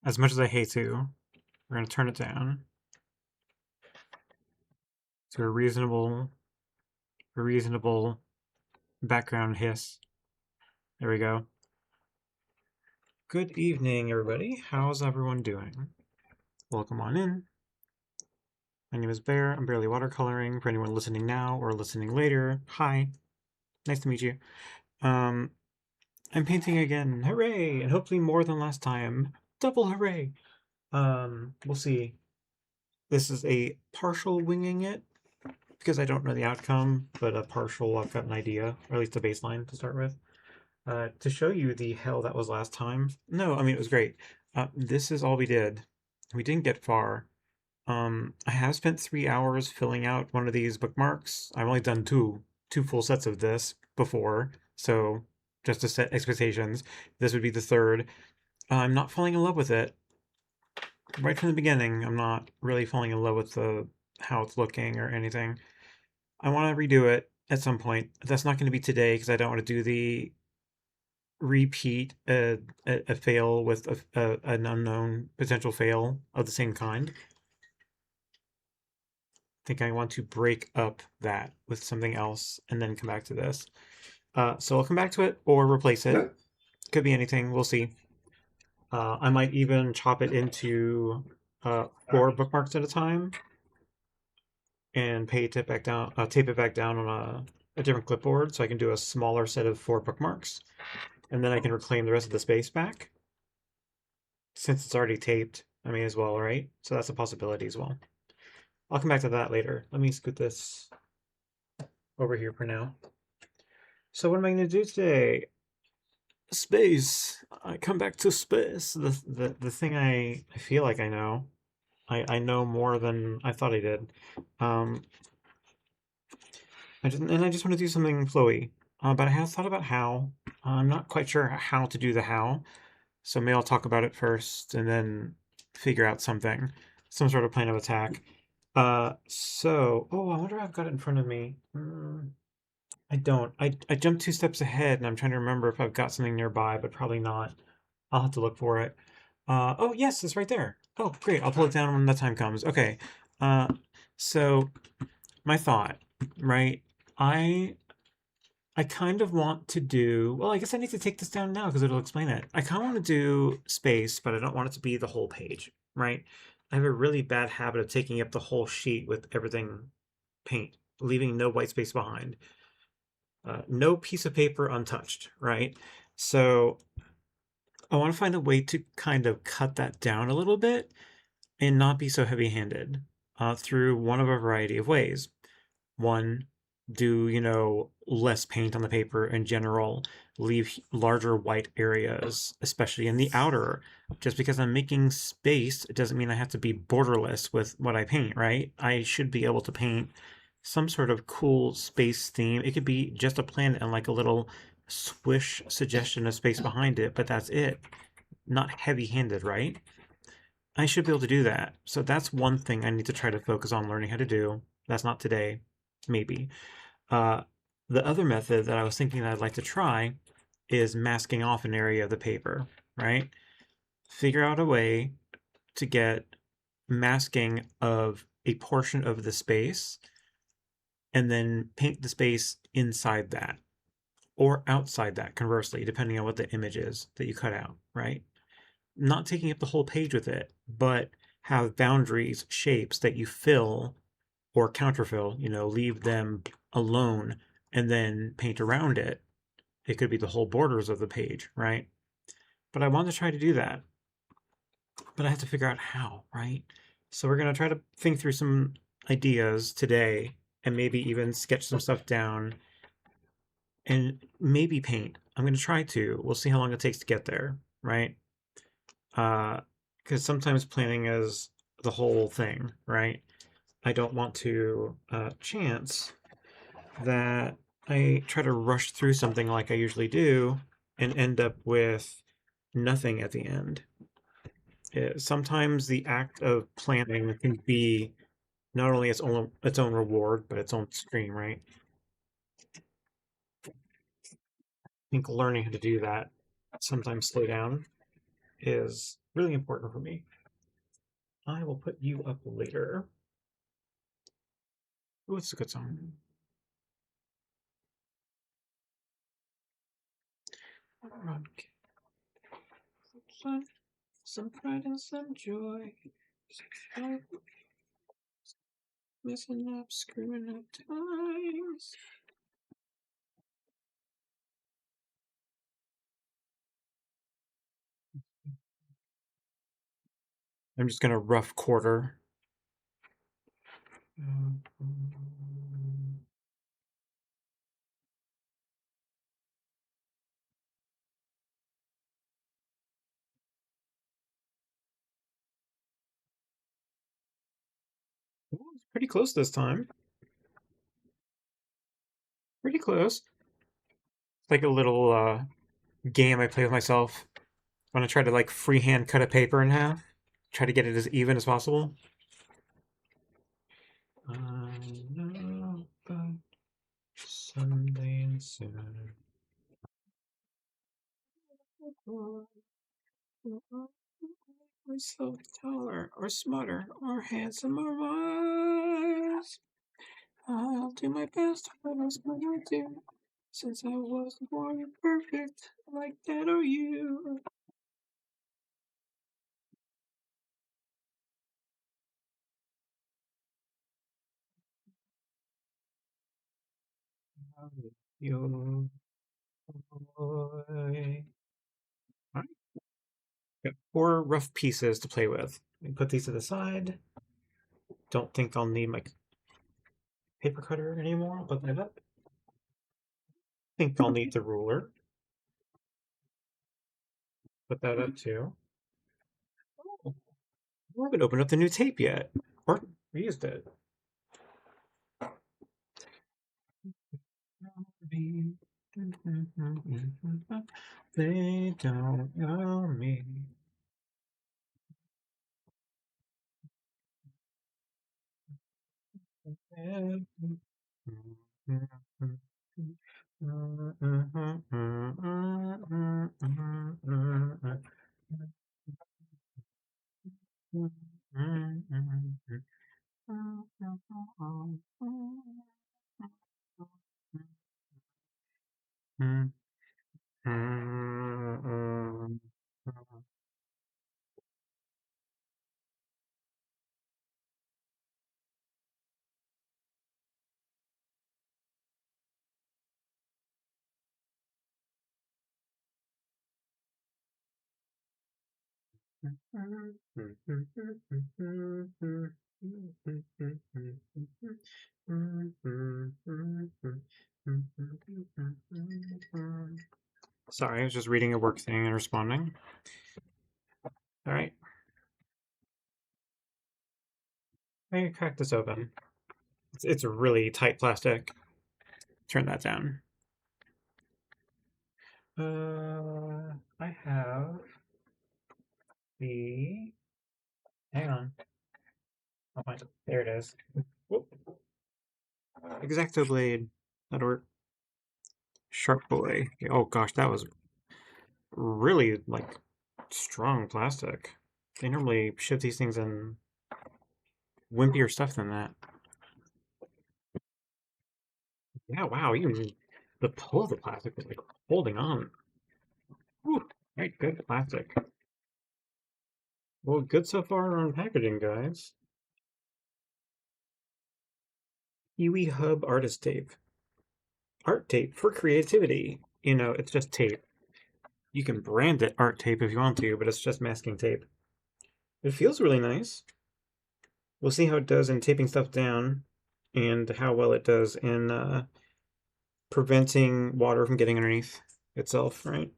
as much as I hate to, we're going to turn it down to a reasonable background hiss. There we go. Good evening, everybody. How's everyone doing? Welcome on in. My name is Bear. I'm barely watercoloring. For anyone listening now or listening later, hi. Nice to meet you. I'm painting again. Hooray! And hopefully more than last time. Double hooray! We'll see. This is a partial winging it because I don't know the outcome, but a partial, I've got an idea, or at least a baseline to start with. To show you the hell that was last time. No, I mean, it was great. This is all we did. We didn't get far. I have spent 3 hours filling out one of these bookmarks. I've only done two full sets of this before, so just to set expectations, this would be the third. I'm not falling in love with it. Right from the beginning, I'm not really falling in love with how it's looking or anything. I want to redo it at some point. That's not going to be today because I don't want to do the repeat a fail with an unknown potential fail of the same kind. I think I want to break up that with something else and then come back to this. So I'll come back to it or replace it. Could be anything. We'll see. I might even chop it into 4 bookmarks at a time and tape it back down on a different clipboard so I can do a smaller set of 4 bookmarks. And then I can reclaim the rest of the space back. Since it's already taped, I may as well, right? So that's a possibility as well. I'll come back to that later. Let me scoot this over here for now. So what am I going to do today? Space. I come back to space. The thing I feel like I know. I know more than I thought I did. I just want to do something flowy. But I have thought about how. I'm not quite sure how to do the how. So maybe I'll talk about it first and then figure out something. Some sort of plan of attack. Oh, I wonder if I've got it in front of me. I don't. I jumped 2 steps ahead and I'm trying to remember if I've got something nearby, but probably not. I'll have to look for it. Oh, yes, it's right there. Oh, great. I'll pull it down when the time comes. Okay. Uh, so my thought, right? I I kind of want to do, well, I guess I need to take this down now because it'll explain it. I kind of want to do space, but I don't want it to be the whole page, right? I have a really bad habit of taking up the whole sheet with everything paint, leaving no white space behind. No piece of paper untouched, right? So I want to find a way to kind of cut that down a little bit and not be so heavy-handed through one of a variety of ways. One, do, less paint on the paper in general, leave larger white areas, especially in the outer. Just because I'm making space, it doesn't mean I have to be borderless with what I paint, right? I should be able to paint some sort of cool space theme. It could be just a planet and like a little swish suggestion of space behind it, but that's it. Not heavy-handed, right? I should be able to do that. So that's one thing I need to try to focus on learning how to do. That's not today, maybe. Uh, the other method that I was thinking that I'd like to try is masking off an area of the paper, right? Figure out a way to get masking of a portion of the space and then paint the space inside that or outside that, conversely, depending on what the image is that you cut out, right? Not taking up the whole page with it, but have boundaries, shapes that you fill or counterfill, leave them alone and then paint around it. It could be the whole borders of the page, right? But I want to try to do that. But I have to figure out how, right? So we're going to try to think through some ideas today and maybe even sketch some stuff down and maybe paint. I'm going to try to. We'll see how long it takes to get there, right? Because sometimes planning is the whole thing, right? I don't want to chance that I try to rush through something like I usually do and end up with nothing at the end. Sometimes the act of planning can be not only its own reward, but its own stream, right? I think learning how to do that, sometimes slow down, is really important for me. I will put you up later. Oh, it's a good song. Some pride and some joy. Messing up, screwing up times. I'm just gonna rough quarter. Ooh, it's pretty close this time. Pretty close. It's like a little game I play with myself. I want to try to like freehand cut a paper in half. Try to get it as even as possible. I know, but someday soon. Myself taller or smarter or handsome or wise. I'll do my best, what else can I do? Since I wasn't born perfect like Dad or you. You boy. Alright, got 4 rough pieces to play with. Put these to the side. Don't think I'll need my paper cutter anymore. I'll put that up. Think I'll need the ruler. Put that up too. Oh, I haven't opened up the new tape yet. Or reused it. They don't know me. Sorry, I was just reading a work thing and responding. All right, I can crack this open. It's a really tight plastic. Turn that down. I have the. Hang on. Oh, there it is. Whoop. Exacto blade. That'll work. Sharp boy. Oh gosh, that was really like strong plastic. They normally ship these things in wimpier stuff than that. Yeah, wow, even the pull of the plastic was like holding on. Whew, right, good plastic. Well, good so far on packaging, guys. Kiwi Hub Artist Tape. Art tape for creativity. You know, it's just tape. You can brand it art tape if you want to, but it's just masking tape. It feels really nice. We'll see how it does in taping stuff down and how well it does in preventing water from getting underneath itself, right?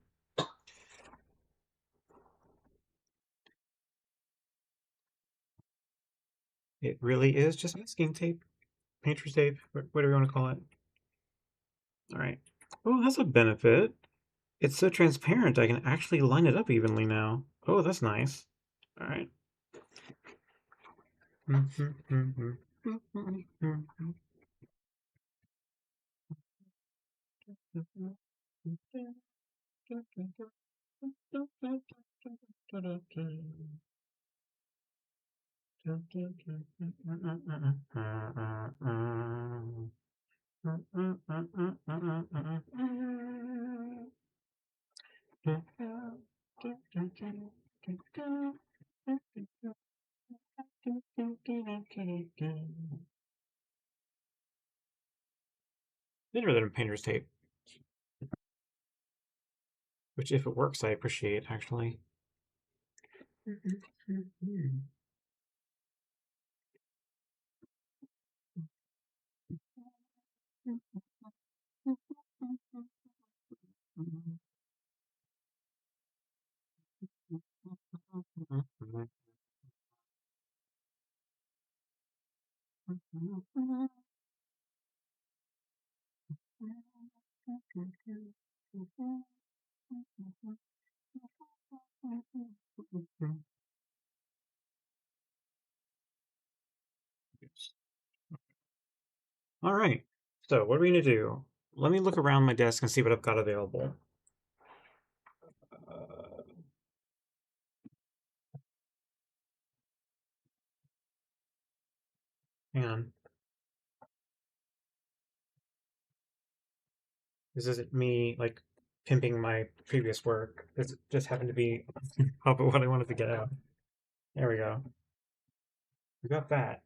It really is just masking tape, painter's tape, whatever you want to call it. All right. Oh, that's a benefit. It's so transparent, I can actually line it up evenly now. Oh, that's nice. All right. Better than painter's tape, which if it works, I appreciate actually. All right. So what are we gonna do? Let me look around my desk and see what I've got available. Hang on. This isn't me like pimping my previous work. This just happened to be what I wanted to get out. There we go. We got that.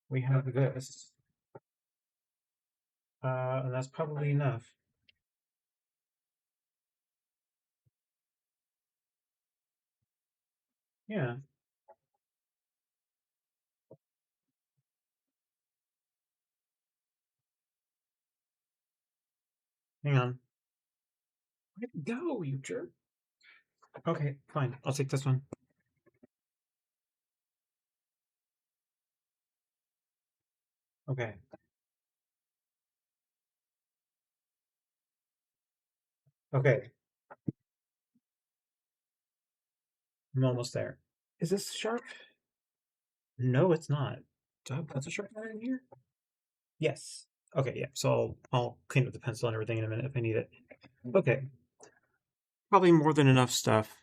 We have this. And that's probably enough. Yeah. Hang on. Where'd it go, you jerk? Okay, fine. I'll take this one. Okay. Okay. I'm almost there. Is this sharp? No, it's not. Do I put a sharpener in here? Yes. Okay, yeah. So I'll clean up the pencil and everything in a minute if I need it. Okay. Probably more than enough stuff.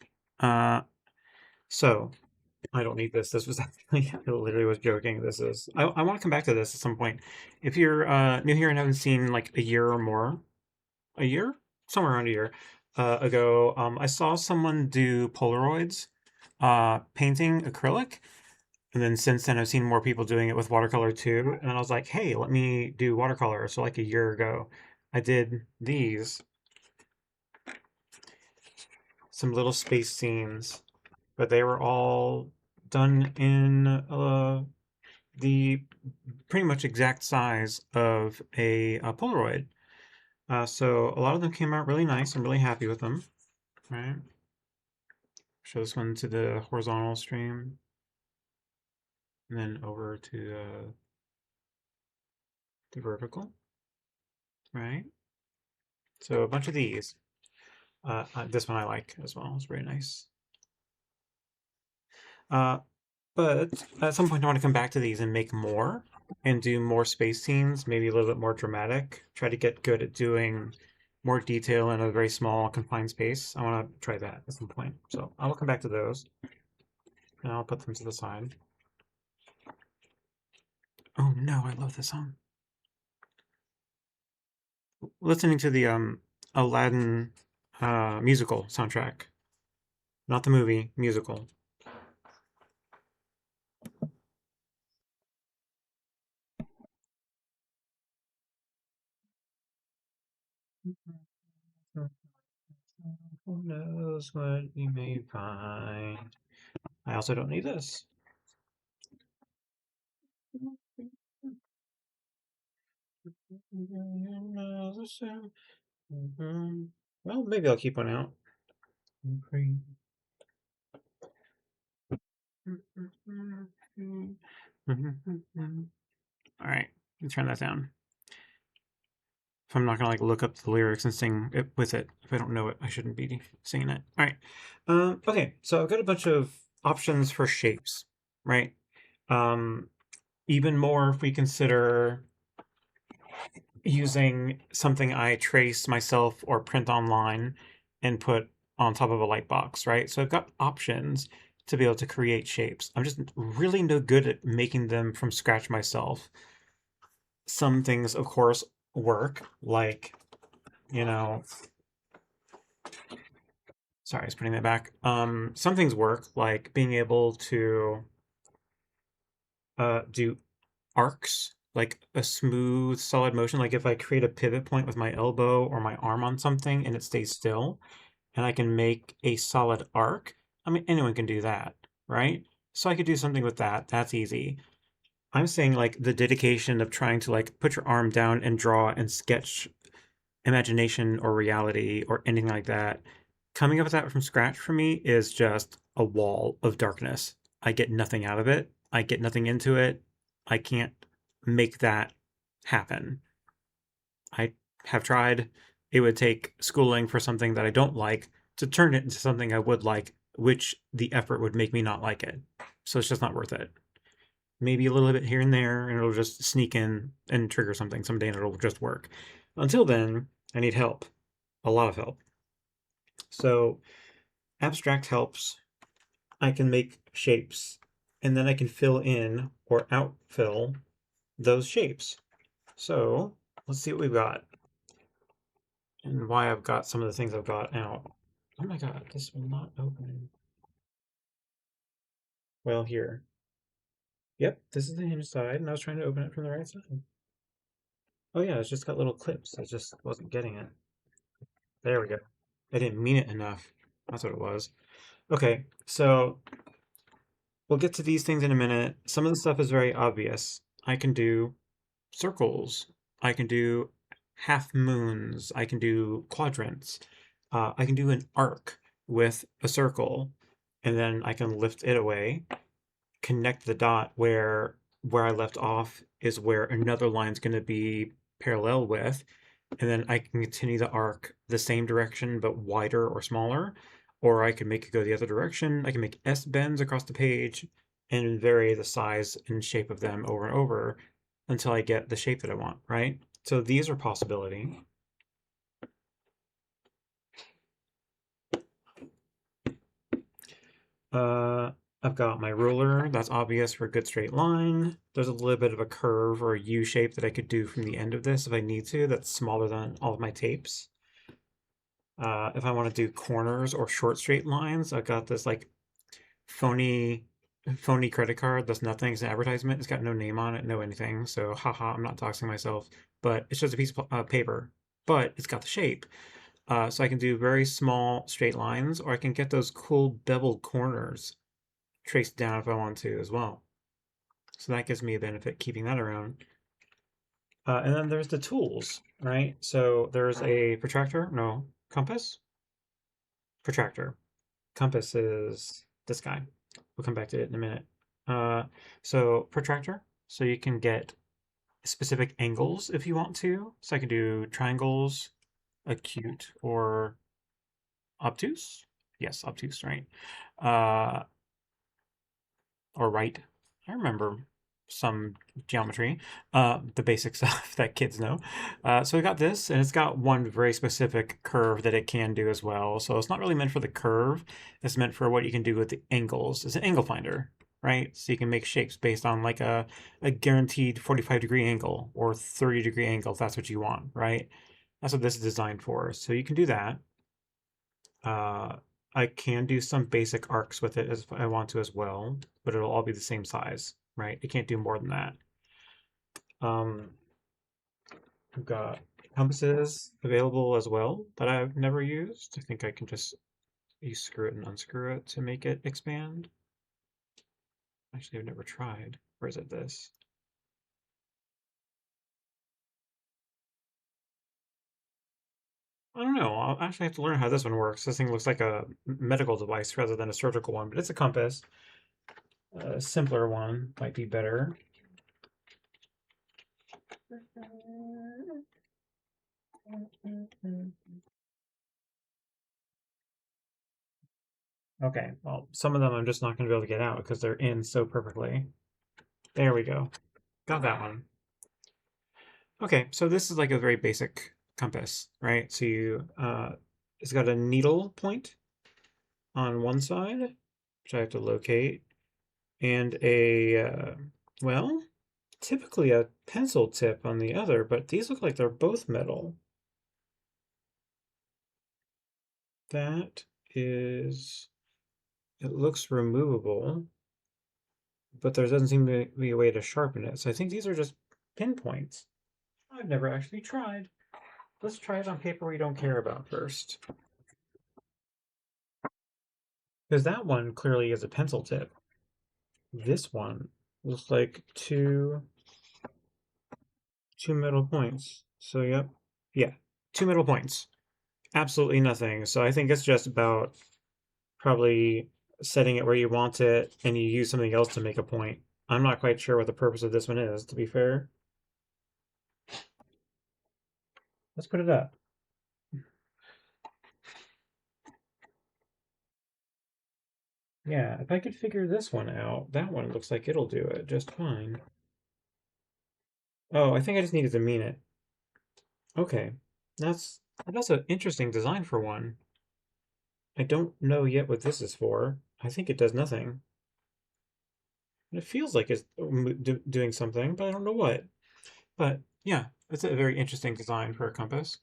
So I don't need this. This was actually I literally was joking. This is I want to come back to this at some point. If you're new here and haven't seen like a year or more, a year? Somewhere around a year ago, I saw someone do Polaroids, painting acrylic. And then since then, I've seen more people doing it with watercolor too. And I was like, hey, let me do watercolor. So, like a year ago, I did these, some little space scenes, but they were all done in the pretty much exact size of a Polaroid. So, a lot of them came out really nice. I'm really happy with them. Right. Show this one to the horizontal stream, and then over to the vertical. Right. So, a bunch of these. This one I like as well. It's very nice. Uh, but at some point, I want to come back to these and make more and do more space scenes, maybe a little bit more dramatic. Try to get good at doing more detail in a very small, confined space. I want to try that at some point. So I will come back to those and I'll put them to the side. Oh no, I love this song. Listening to the Aladdin musical soundtrack, not the movie, musical. Who knows what we may find? I also don't need this. Well, maybe I'll keep one out. All right, let me turn that down. If I'm not gonna like look up the lyrics and sing it with it, if I don't know it, I shouldn't be singing it. All right. Okay, so I've got a bunch of options for shapes, right? Um, even more if we consider using something I trace myself or print online and put on top of a light box, right? So I've got options to be able to create shapes. I'm just really no good at making them from scratch myself. Some things, of course, work, like, you know, sorry, I was putting that back. Some things work, like being able to do arcs, like a smooth, solid motion. Like if I create a pivot point with my elbow or my arm on something and it stays still, and I can make a solid arc. I mean, anyone can do that, right? So I could do something with that. That's easy. I'm saying like the dedication of trying to like put your arm down and draw and sketch imagination or reality or anything like that. Coming up with that from scratch for me is just a wall of darkness. I get nothing out of it. I get nothing into it. I can't make that happen. I have tried. It would take schooling for something that I don't like to turn it into something I would like, which the effort would make me not like it. So it's just not worth it. Maybe a little bit here and there, and it'll just sneak in and trigger something someday, and it'll just work. Until then, I need help, a lot of help. So abstract helps. I can make shapes, and then I can fill in or outfill those shapes. So let's see what we've got and why I've got some of the things I've got out. Oh my god, this will not open. Well, here. Yep, this is the hinge side, and I was trying to open it from the right side. Oh yeah, it's just got little clips. I just wasn't getting it. There we go. I didn't mean it enough. That's what it was. Okay, so we'll get to these things in a minute. Some of the stuff is very obvious. I can do circles. I can do half moons. I can do quadrants. I can do an arc with a circle, and then I can lift it away, connect the dot where I left off is where another line's going to be parallel with, and then I can continue the arc the same direction but wider or smaller, or I can make it go the other direction. I can make S bends across the page and vary the size and shape of them over and over until I get the shape that I want, right? So these are possibility. Uh, I've got my ruler. That's obvious for a good straight line. There's a little bit of a curve or a U shape that I could do from the end of this if I need to. That's smaller than all of my tapes. If I want to do corners or short straight lines, I've got this like phony phony credit card that's nothing. It's an advertisement. It's got no name on it, no anything. So haha, I'm not doxing myself. But it's just a piece of paper. But it's got the shape. So I can do very small straight lines, or I can get those cool beveled corners traced down if I want to as well. So that gives me a benefit keeping that around. And then there's the tools, right? So there's a protractor, no, compass, protractor. Compass is this guy. We'll come back to it in a minute. Uh, so protractor, so you can get specific angles if you want to. So I can do triangles, acute, or obtuse. Yes, obtuse, right? Uh, or right. I remember some geometry, the basic stuff that kids know. So we got this, and it's got one very specific curve that it can do as well. So it's not really meant for the curve. It's meant for what you can do with the angles. It's an angle finder, right? So you can make shapes based on like a guaranteed 45-degree angle or 30-degree angle if that's what you want, right? That's what this is designed for. So you can do that. Uh, I can do some basic arcs with it as I want to as well, but it'll all be the same size, right? It can't do more than that. I've got compasses available as well that I've never used. I think I can just screw it and unscrew it to make it expand. Actually, I've never tried. Or is it this? I don't know. I'll actually have to learn how this one works. This thing looks like a medical device rather than a surgical one, but it's a compass. A simpler one might be better. Okay, well, some of them I'm just not going to be able to get out because they're in so perfectly. There we go. Got that one. Okay, so this is like a very basic compass, right? So it's got a needle point, on one side, which I have to locate, and a, well, typically a pencil tip on the other, but these look like they're both metal. That is, it looks removable, but there doesn't seem to be a way to sharpen it. So I think these are just pinpoints. I've never actually tried. Let's try it on paper we don't care about first. Because that one clearly is a pencil tip. This one looks like two metal points. So yep. Yeah. Two metal points. Absolutely nothing. So I think it's just about probably setting it where you want it and you use something else to make a point. I'm not quite sure what the purpose of this one is, to be fair. Let's put it up. Yeah, if I could figure this one out, that one looks like it'll do it just fine. Oh, I think I just needed to mean it. Okay. That's an interesting design for one. I don't know yet what this is for. I think it does nothing. It feels like it's doing something, but I don't know what. But yeah, it's a very interesting design for a compass.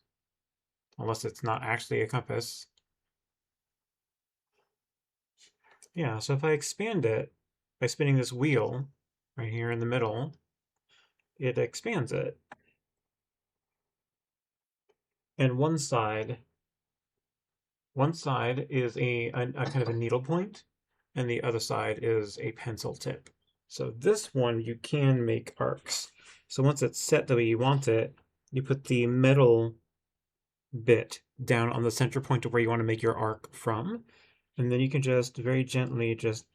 Unless it's not actually a compass. Yeah, so if I expand it by spinning this wheel right here in the middle, it expands it. And one side is a kind of a needle point, and the other side is a pencil tip. So this one you can make arcs. So once it's set the way you want it, you put the metal bit down on the center point of where you want to make your arc from, and then you can just very gently just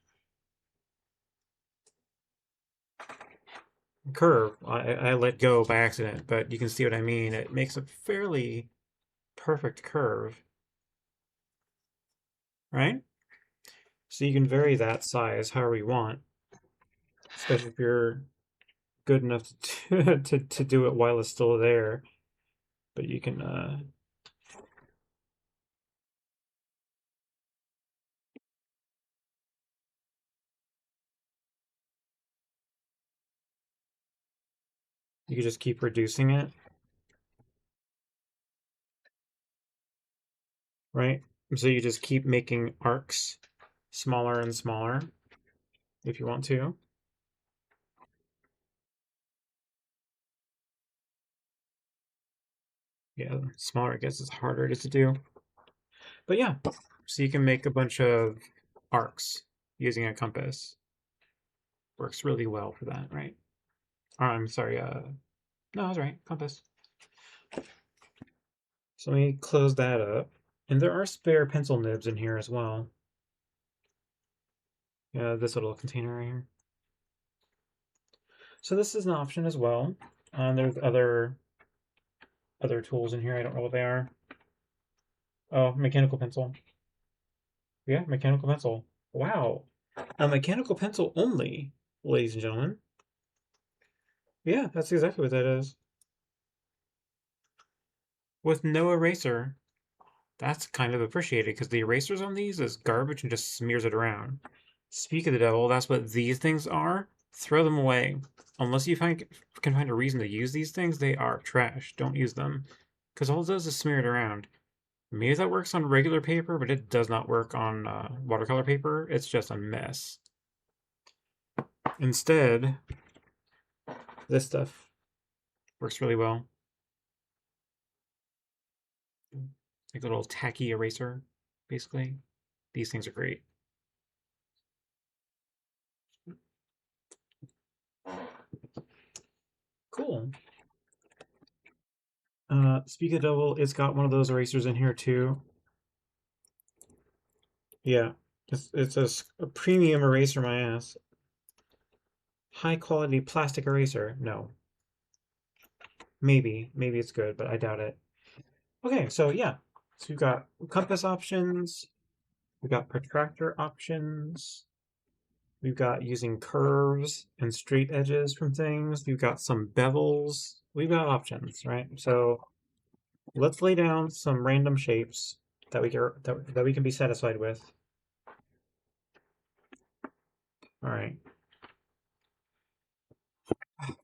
curve. I let go by accident, but you can see what I mean. It makes a fairly perfect curve, right? So you can vary that size however you want, especially if you're good enough to do it while it's still there. But you can just keep reducing it, right? So you just keep making arcs smaller and smaller if you want to. Yeah, the smaller it gets, it's harder it is to do. But yeah, so you can make a bunch of arcs using a compass. Works really well for that, right? Or, I'm sorry, no, I was right, compass. So let me close that up. And there are spare pencil nibs in here as well. Yeah, this little container right here. So this is an option as well. There's other tools in here. I don't know what they are. Oh, mechanical pencil. Yeah, mechanical pencil. Wow. A mechanical pencil only, ladies and gentlemen. Yeah, that's exactly what that is. With no eraser. That's kind of appreciated because the erasers on these is garbage and just smears it around. Speak of the devil, that's what these things are. Throw them away. Unless you can find a reason to use these things, they are trash. Don't use them. Because all it does is smear it around. Maybe that works on regular paper, but it does not work on watercolor paper. It's just a mess. Instead, this stuff works really well. Like a little tacky eraser, basically. These things are great. Cool. Speak of the devil, it's got one of those erasers in here too. Yeah, it's a premium eraser, my ass. High quality plastic eraser. No, maybe it's good, but I doubt it. Okay, so yeah, so we've got compass options, we've got protractor options, we've got using curves and straight edges from things, we've got some bevels, we've got options, right? So let's lay down some random shapes that we can be satisfied with. All right.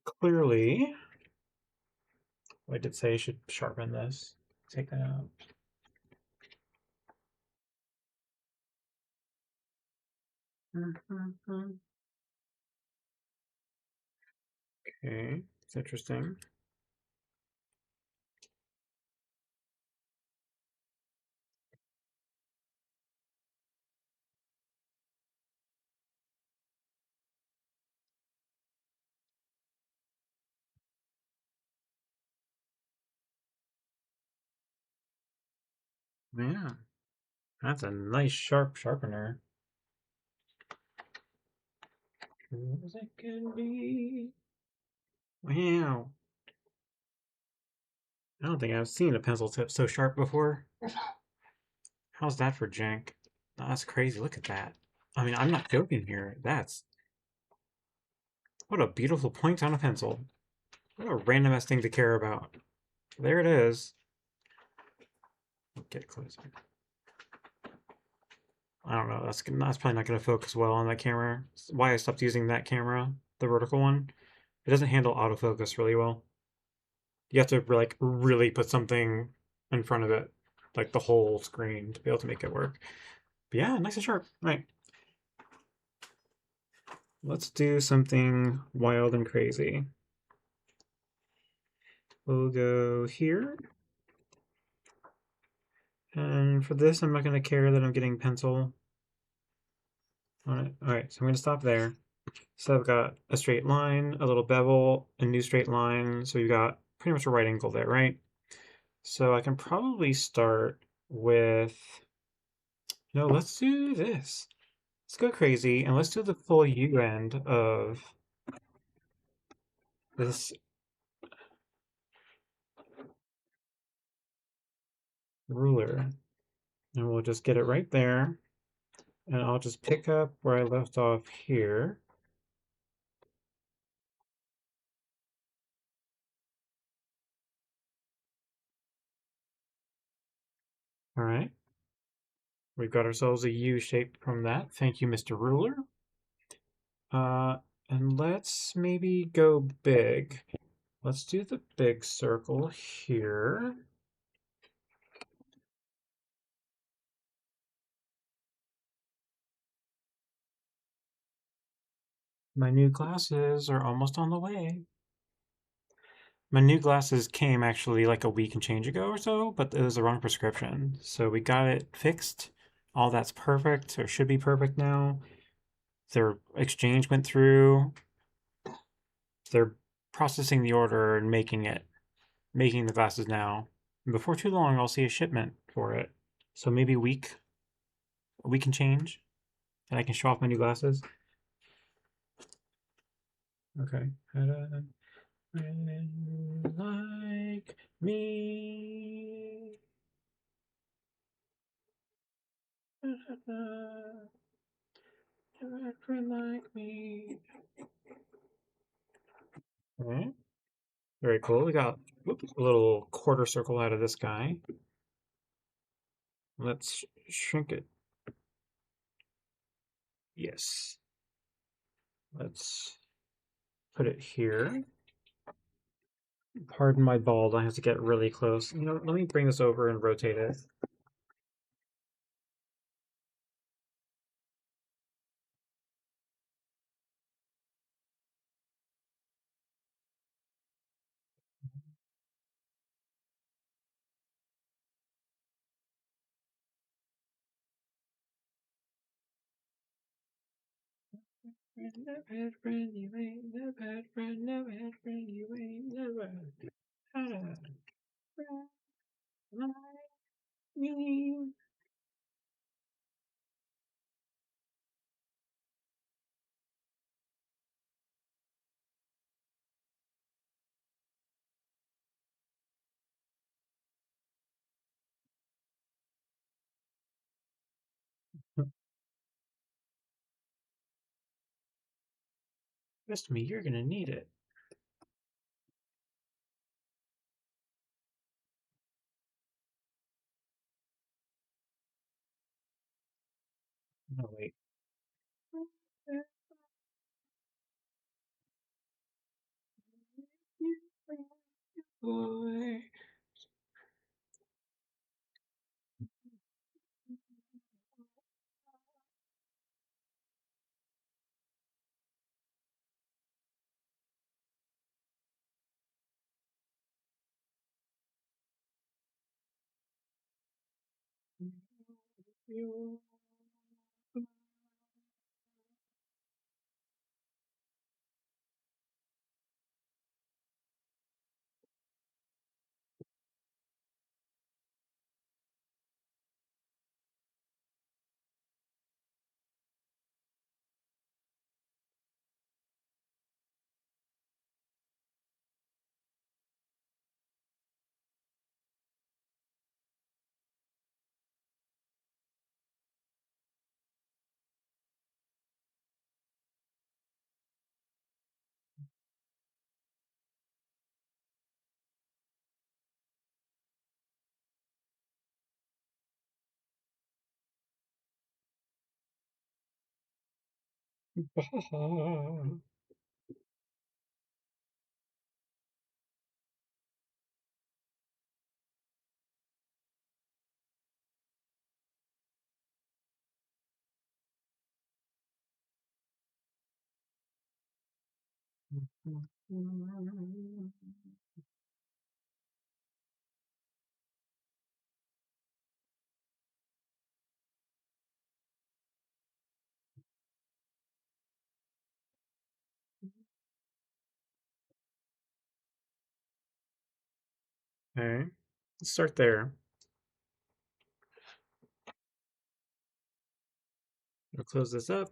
Clearly, I did say I should sharpen this. Take that out. Okay, it's interesting. Yeah, that's a nice sharp sharpener. True as it can be. Wow. I don't think I've seen a pencil tip so sharp before. How's that for jank? That's crazy. Look at that. I mean, I'm not joking here. That's what a beautiful point on a pencil. What a random ass thing to care about. There it is. Get closer. I don't know. That's probably not going to focus well on that camera. That's why I stopped using that camera, the vertical one. It doesn't handle autofocus really well. You have to like really put something in front of it, like the whole screen, to be able to make it work. But yeah, nice and sharp. Right. Let's do something wild and crazy. We'll go here. And for this, I'm not going to care that I'm getting pencil on it. All right, so I'm going to stop there. So I've got a straight line, a little bevel, a new straight line. So you've got pretty much a right angle there, right? So I can probably start with, no, let's do this. Let's go crazy and let's do the full U end of this ruler. And we'll just get it right there. And I'll just pick up where I left off here. All right. We've got ourselves a U shape from that. Thank you, Mr. Ruler. Uh, and let's maybe go big. Let's do the big circle here. My new glasses are almost on the way. My new glasses came actually like a week and change ago or so, but it was the wrong prescription. So we got it fixed. All that's perfect, or should be perfect now. Their exchange went through. They're processing the order and making the glasses now. And before too long, I'll see a shipment for it. So maybe a week and change, and I can show off my new glasses. Okay. Like me. Like me. Alright. Very cool. We got a little quarter circle out of this guy. Let's shrink it. Yes. Let's put it here. Pardon my bald. I have to get really close. You know, let me bring this over and rotate it. Never had friend you ain't, never had friend, never had friend you ain't, never had a friend like me. Trust me, you're gonna need it. No, wait. boy. Okay, let's start there. I'll close this up.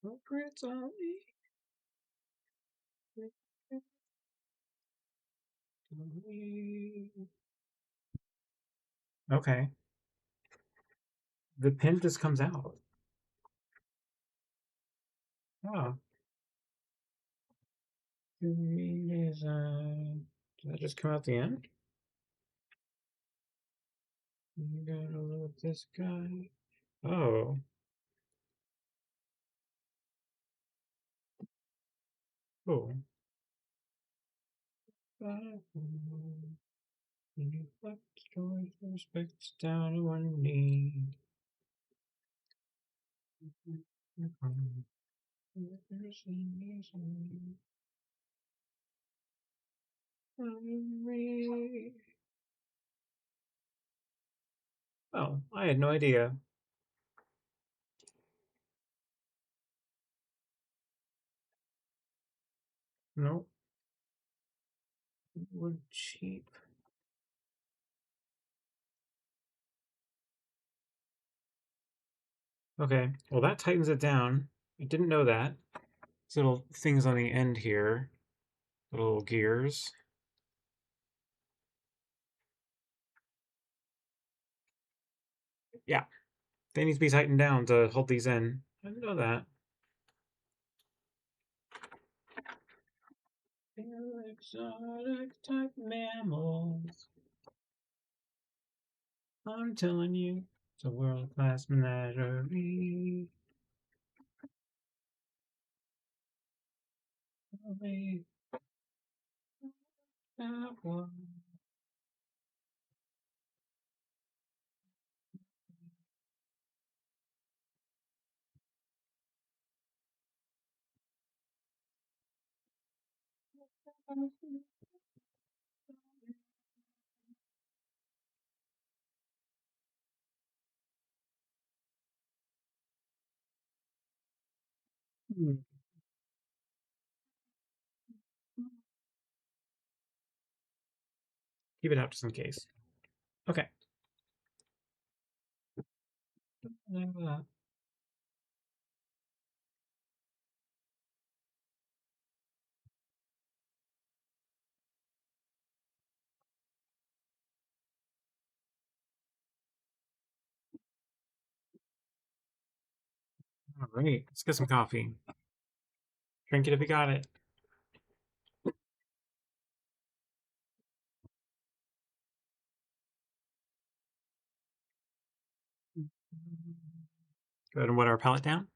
It's on me. Okay, the pen just comes out. Oh, did that just come out the end? You gotta love this guy. Oh, oh. You left joy, respect down on one knee. Oh, I had no idea. No, wood cheap. Okay, well that tightens it down. I didn't know that. These little things on the end here, little gears. Yeah, they need to be tightened down to hold these in. I didn't know that. They're exotic type mammals. I'm telling you, it's a world-class menagerie. Only that one. Hmm. Keep it out just in case. Okay. All right, let's get some coffee. Drink it if you got it. Go ahead and wet our palette down.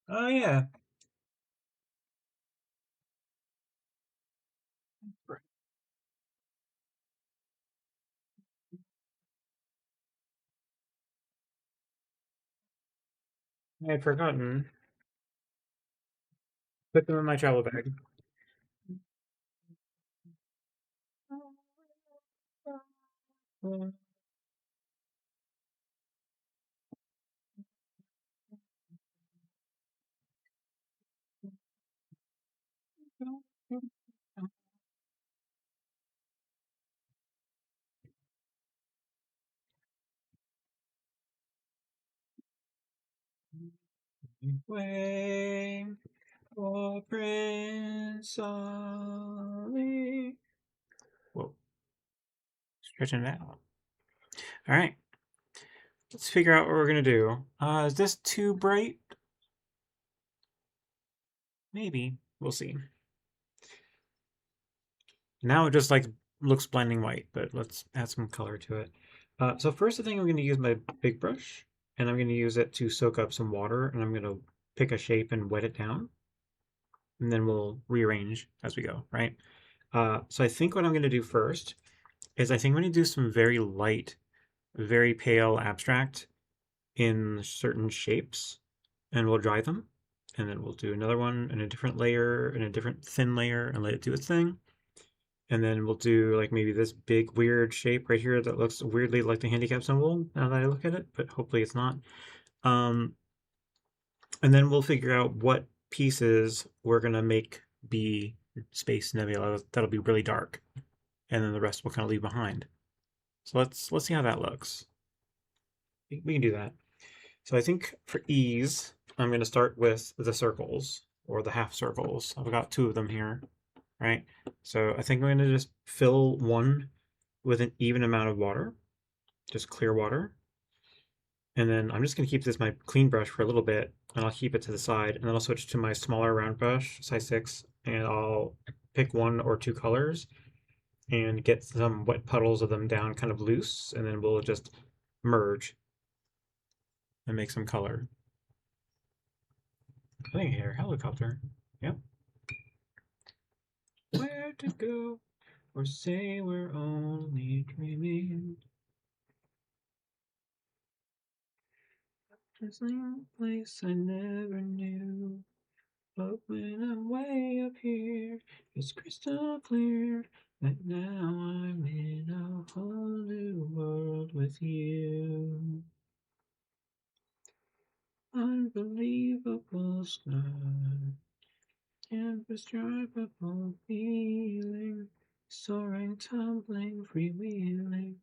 Oh yeah. I had forgotten. Put them in my travel bag. Way for Prince Ali. Whoa, stretching it out. All right, let's figure out what we're gonna do. Is this too bright? Maybe. We'll see. Now it just like looks blinding white, but let's add some color to it. So first, I think I'm going to use my big brush, and I'm going to use it to soak up some water, and I'm going to pick a shape and wet it down, and then we'll rearrange as we go, right? So I think what I'm going to do first is I think I'm going to do some very light, very pale abstract in certain shapes, and we'll dry them, and then we'll do another one in a different layer, in a different thin layer, and let it do its thing. And then we'll do like maybe this big weird shape right here that looks weirdly like the handicap symbol now that I look at it, but hopefully it's not. Um, and then we'll figure out what pieces we're gonna make be Space Nebula that'll be really dark, and then the rest we'll kind of leave behind. So let's see how that looks. We can do that. So I think for ease, I'm gonna start with the circles or the half circles. I've got two of them here, right? So I think I'm gonna just fill one with an even amount of water, just clear water. And then I'm just going to keep this my clean brush for a little bit, and I'll keep it to the side, and then I'll switch to my smaller round brush, size 6, and I'll pick one or two colors and get some wet puddles of them down kind of loose, and then we'll just merge and make some color. I think here, helicopter. Yep. Where to go, or say we're only dreaming. There's a place I never knew. But when I'm way up here, it's crystal clear that now I'm in a whole new world with you. Unbelievable sky, indescribable feeling, soaring, tumbling, freewheeling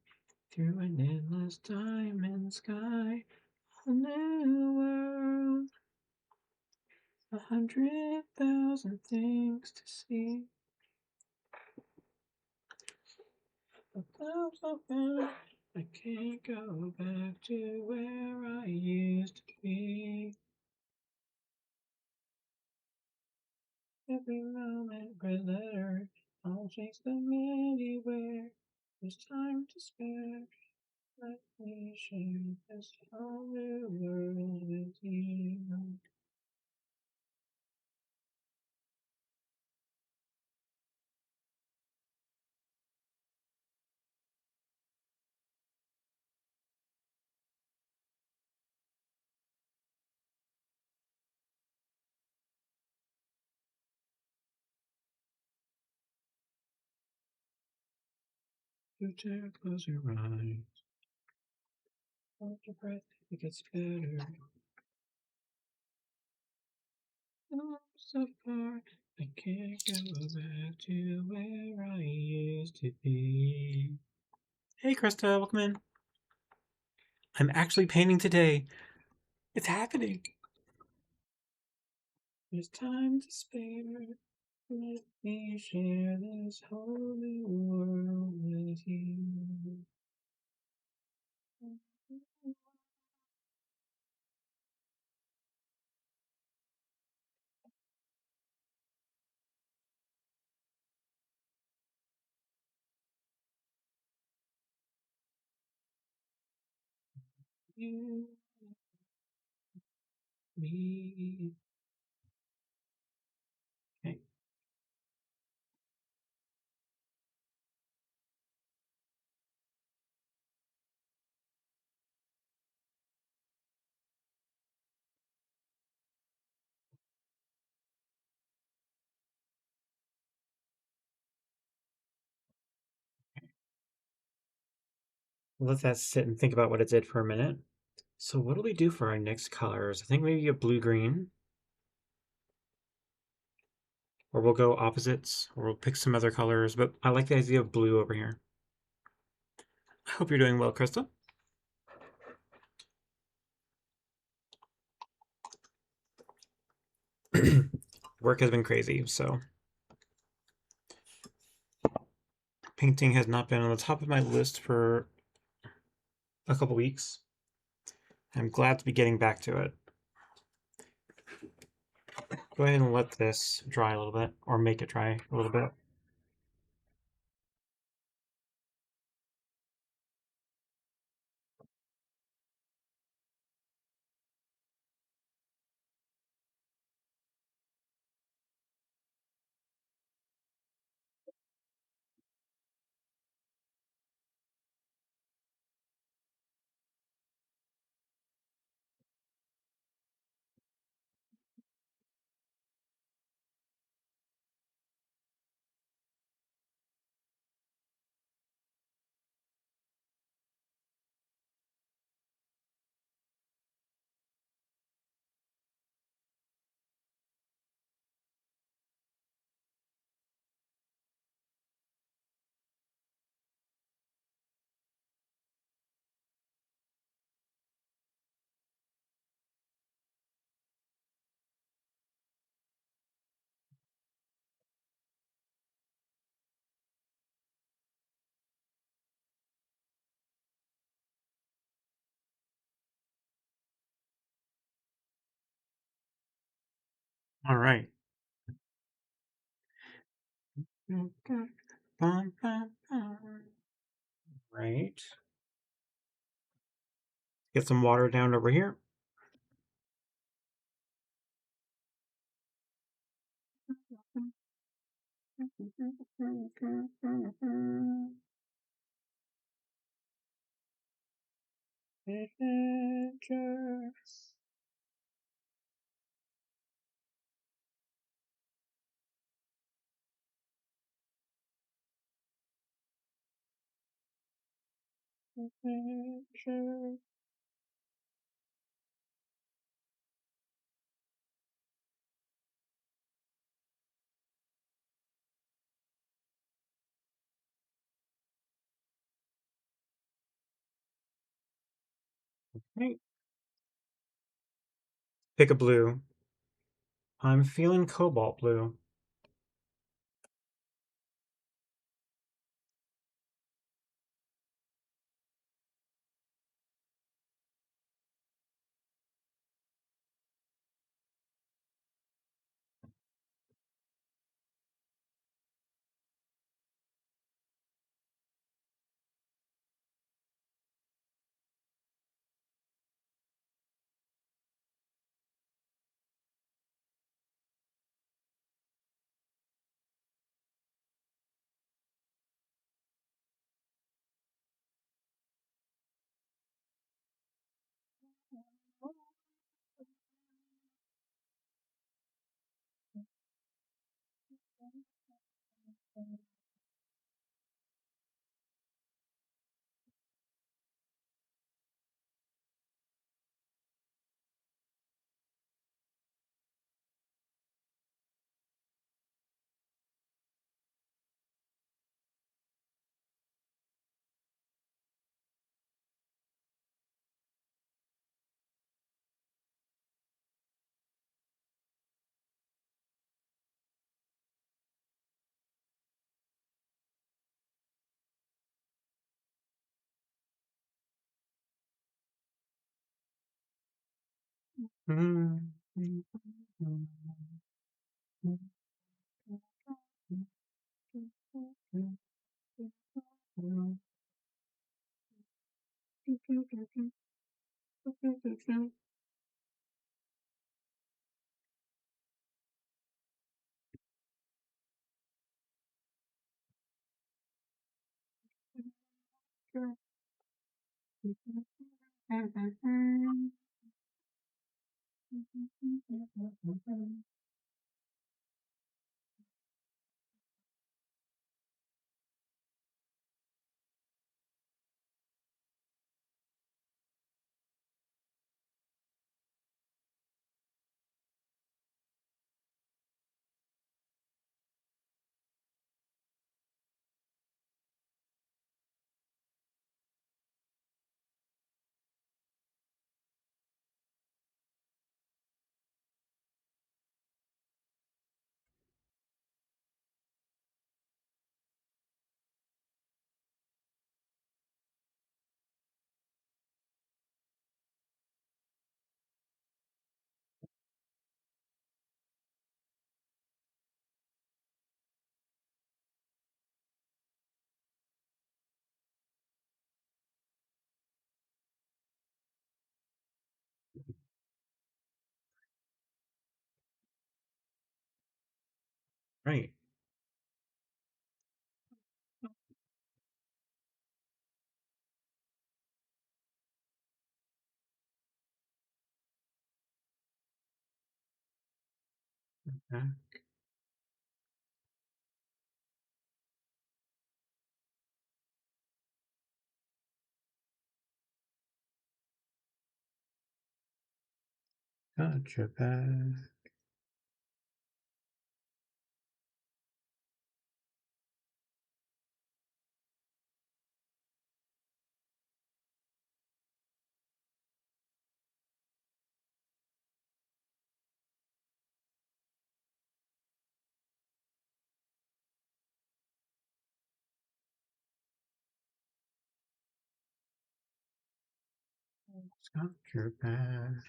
through an endless diamond sky. A new world, 100,000 things to see. The clouds are gone. I can't go back to where I used to be. Every moment, red letter, I'll chase them anywhere. There's time to spare. Let me share this whole new world with you. You dare close your eyes. Hold your breath, it gets better. I'm so far, I can't go back to where I used to be. Hey, Krista, welcome in. I'm actually painting today. It's happening. There's time to spare. Let me share this whole new world with you. You, me. Okay. Let that sit and think about what it did for a minute. So what do we do for our next colors? I think maybe a blue-green, or we'll go opposites, or we'll pick some other colors, but I like the idea of blue over here. I hope you're doing well, Krista. Work has been crazy, so painting has not been on the top of my list for a couple weeks. I'm glad to be getting back to it. Go ahead and let this dry a little bit, or make it dry a little bit. All right. Right. Get some water down over here. Right. Pick a blue. I'm feeling cobalt blue. Right. Okay. Gotcha. Bad. Gotcha. Bad.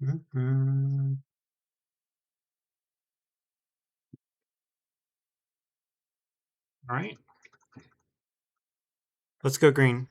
Mm-hmm. All right. Let's go green.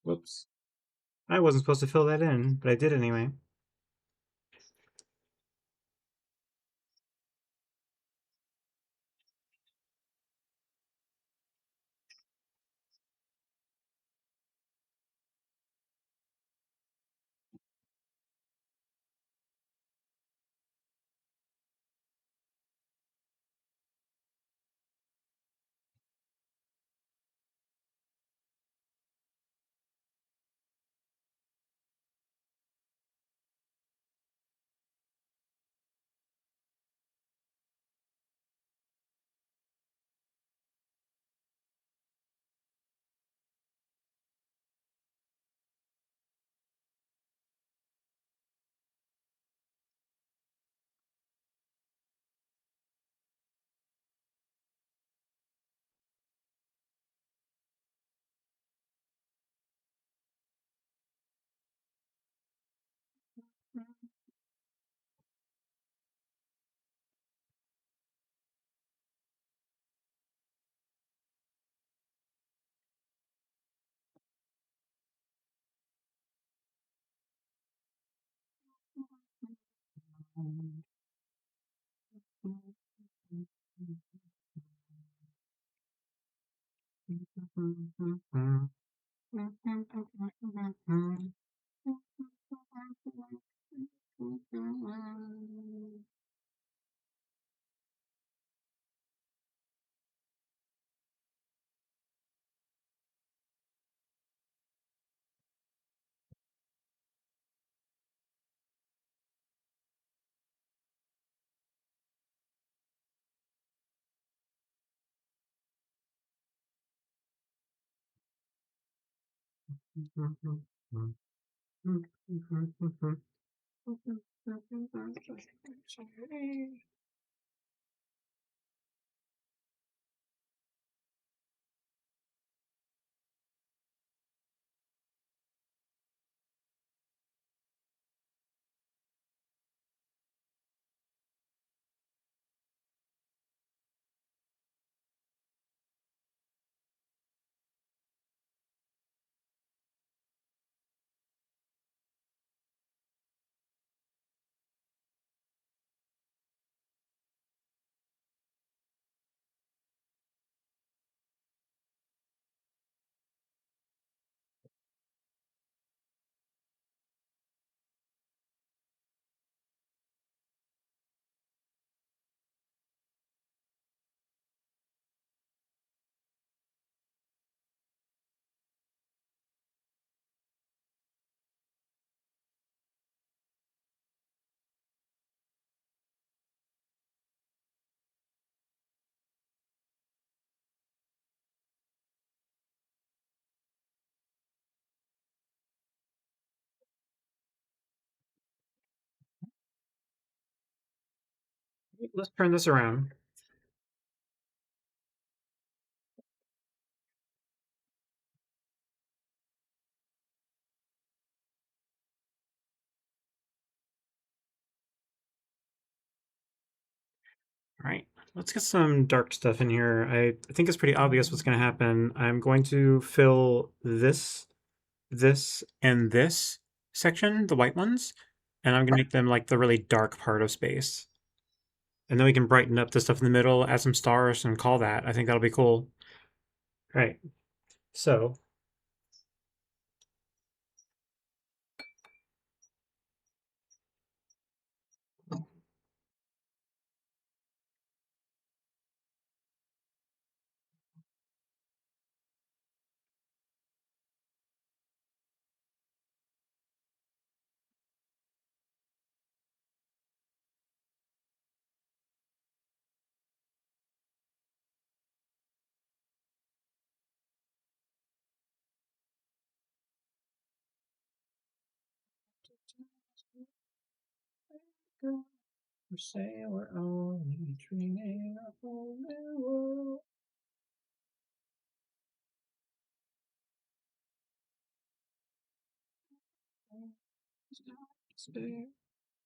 Whoops. I wasn't supposed to fill that in, but I did anyway. Let's turn this around. All right, let's get some dark stuff in here. I think it's pretty obvious what's going to happen. I'm going to fill this, and this section, the white ones, and I'm going to make them like the really dark part of space. And then we can brighten up the stuff in the middle, add some stars, and call that. I think that'll be cool. All right, so we say we're only dreaming a whole new world.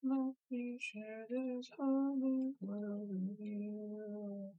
Let me share this whole new world with you.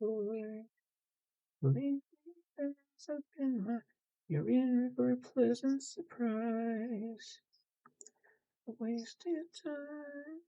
Away. Believe me, as I've been you're in for a pleasant surprise. A wasted time.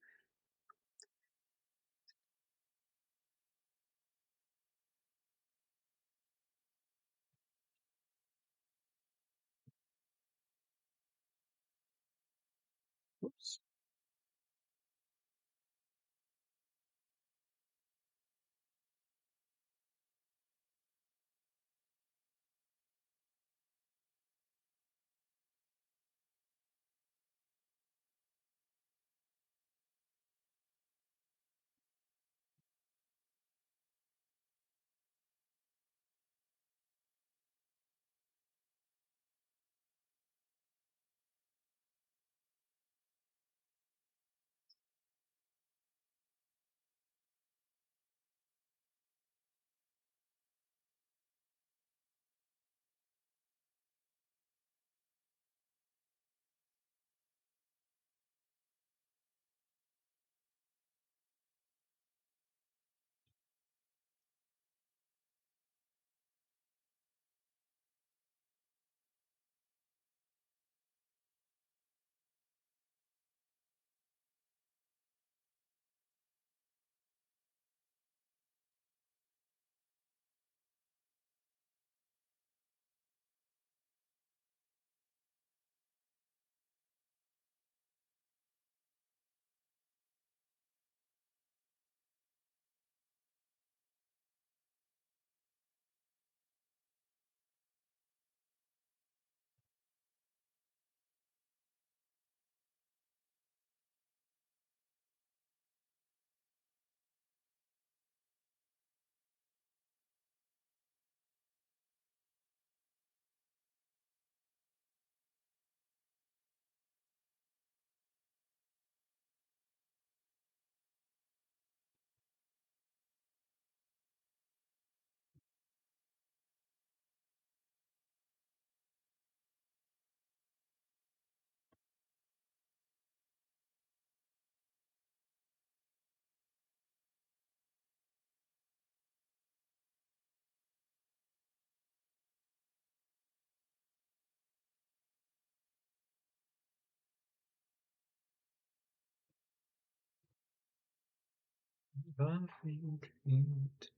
Laughing dreamed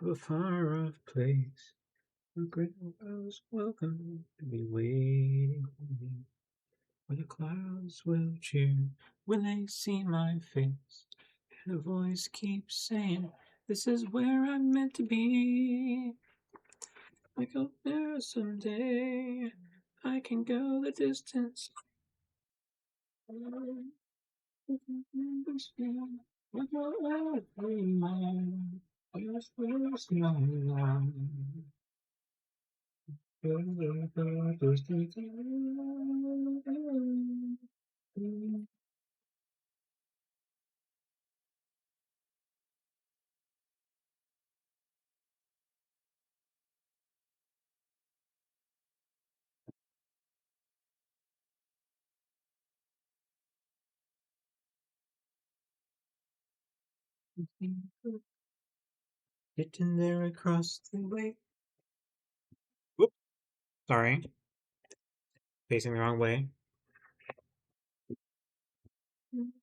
of a far-off place where great was welcome to be waiting for me, where the clouds will cheer when they see my face, and a voice keeps saying, "This is where I'm meant to be." I go there someday. I can go the distance. Sitting there across the way. Whoop, sorry, facing the wrong way.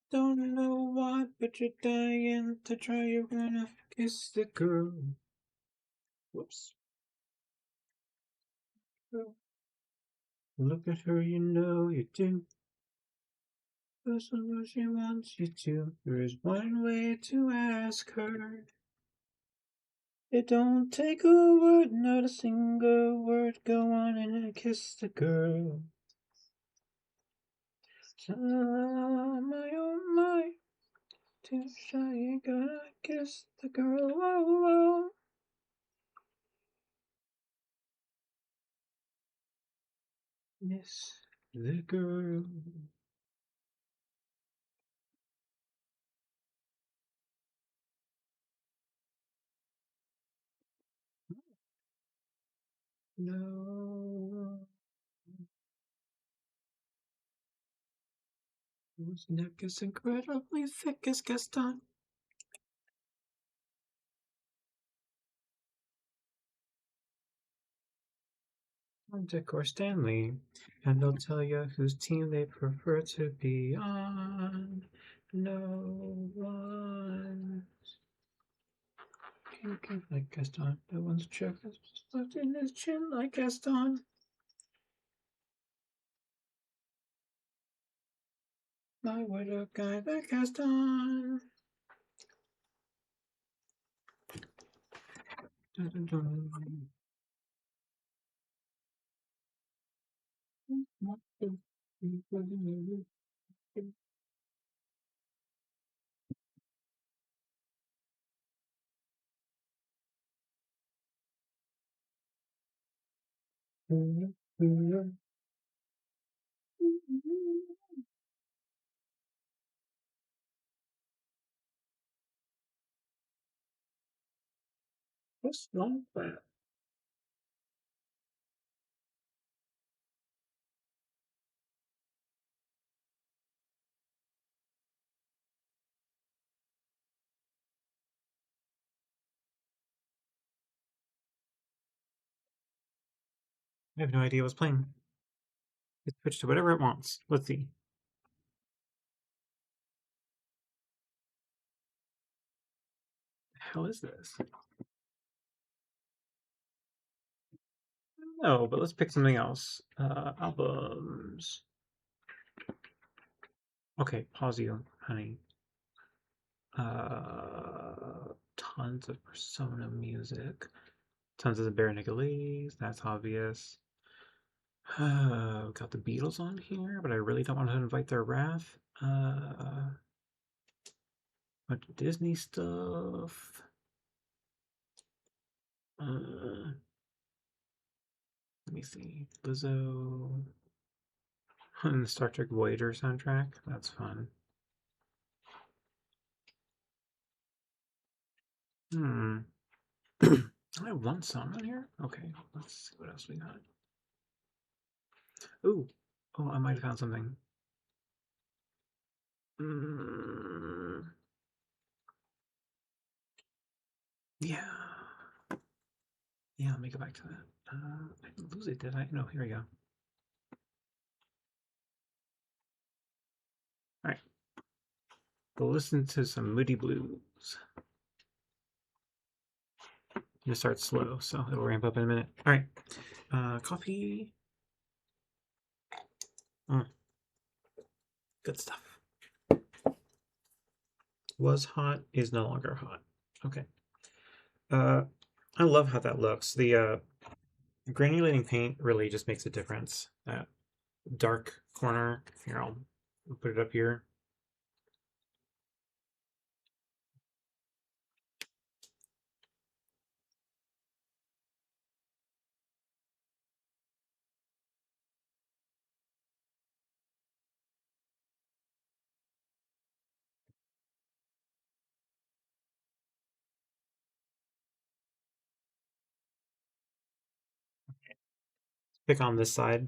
Don't know what, but you're dying to try. You're gonna kiss the girl. Whoops. Look at her, you know you do. That's what she wants you to. There is one way to ask her. It don't take a word, not a single word. Go on and kiss the girl. My oh my, too shy, you gotta kiss the girl. Whoa, whoa. Miss the girl. No. Whose neck is incredibly thick as Gaston. Dick or Stanley, and they'll tell you whose team they prefer to be on. No one can get like Gaston. No one's check is stuck in his chin like Gaston. My widow guy like Gaston. Dun, dun, dun. What's wrong with that? I have no idea what's playing. It's switched to whatever it wants. Let's see. The hell is this? No, but let's pick something else. Albums. Okay, pause you, honey. Tons of Persona music. Tons of the Bare Nicholas. That's obvious. Got the Beatles on here, but I really don't want to invite their wrath. Bunch of Disney stuff. Let me see. Lizzo. And the Star Trek Voyager soundtrack. That's fun. Hmm. I have one song on here. Okay, let's see what else we got. Ooh. Oh, I might have found something. Yeah. Yeah, let me go back to that. I didn't lose it, did I? No, here we go. All right. Go listen to some Moody Blues. gonna start slow, so it'll ramp up in a minute. All right, coffee. Mm, good stuff. Was hot, is no longer hot. Okay. Uh, I love how that looks. The granulating paint really just makes a difference. That dark corner. Here, I'll put it up here. Pick on this side.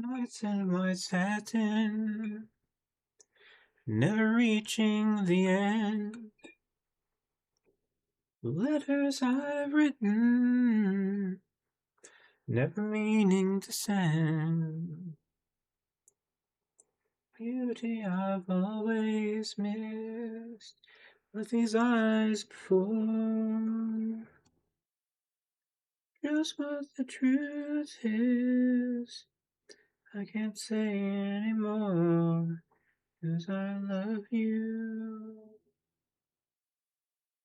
Nights and white satin, never reaching the end. Letters I've written, never meaning to send. Beauty I've always missed with these eyes before. Just what the truth is, I can't say anymore, 'cause I love you.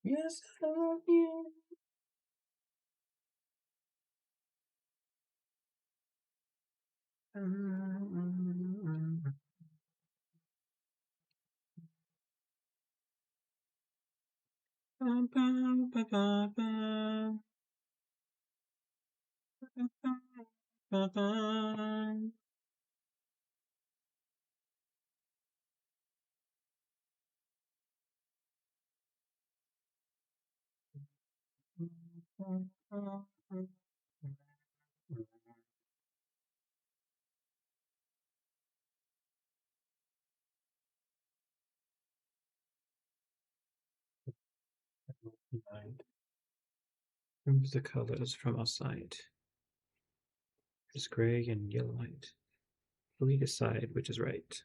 Yes, I love you. Remove the colors from outside. It's gray and yellow light. Fully decide which is right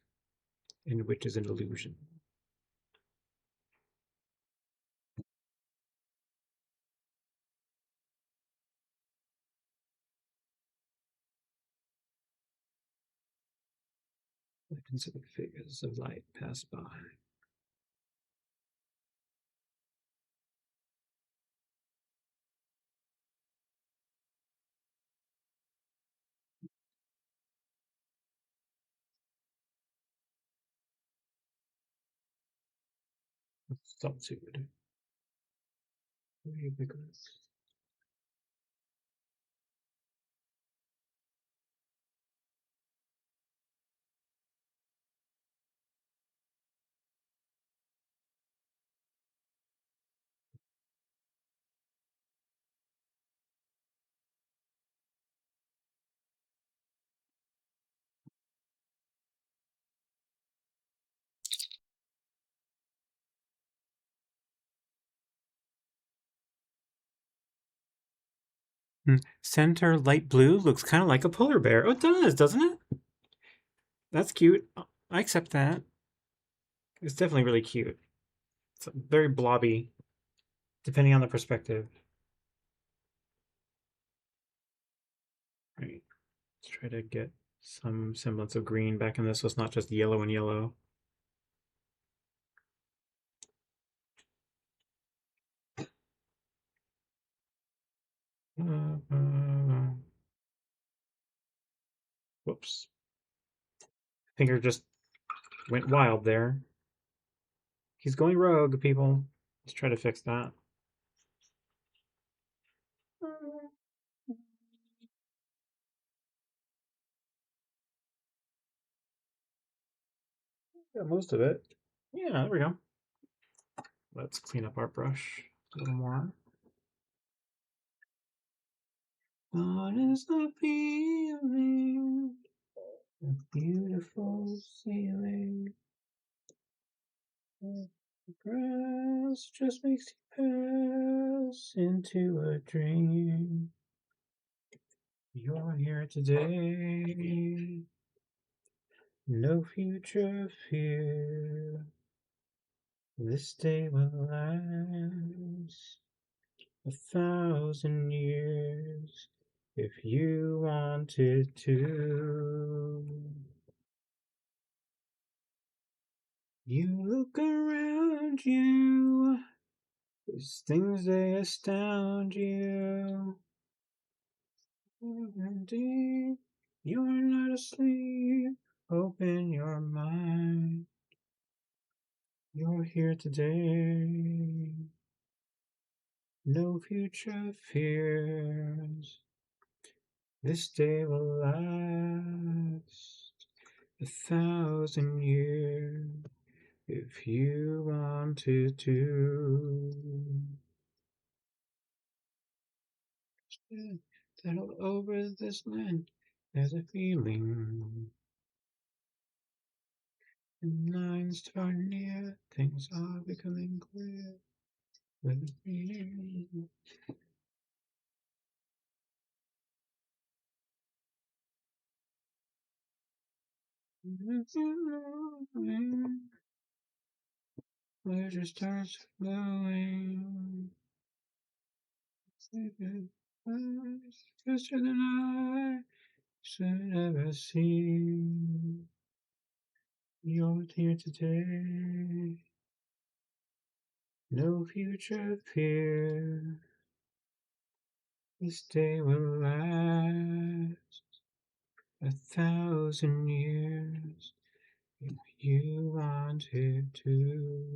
and which is an illusion. The considered figures of light pass by. With solitude, ubiquitous. Center light blue looks kind of like a polar bear. Oh, it does, doesn't it? That's cute. I accept that. It's definitely really cute. It's very blobby, depending on the perspective. Right. Let's try to get some semblance of green back in this so it's not just yellow and yellow. Whoops. Finger just went wild there. He's going rogue, people. Let's try to fix that. Got most of it. Yeah, there we go. Let's clean up our brush a little more. What is the feeling? A beautiful ceiling. The grass just makes you pass into a dream. You're here today. No future fear. This day will last 1,000 years if you wanted to. You look around you, there's things they astound you. Indeed, you're not asleep. Open your mind. You're here today. No future fears. This day will last 1,000 years if you wanted to. Settle over this land. There's a feeling. The lines are near. Things are becoming clear. With a feeling. Pleasure starts flowing. Faster than I should ever see. You're here today. No future fear. This day will last 1,000 years if you wanted to.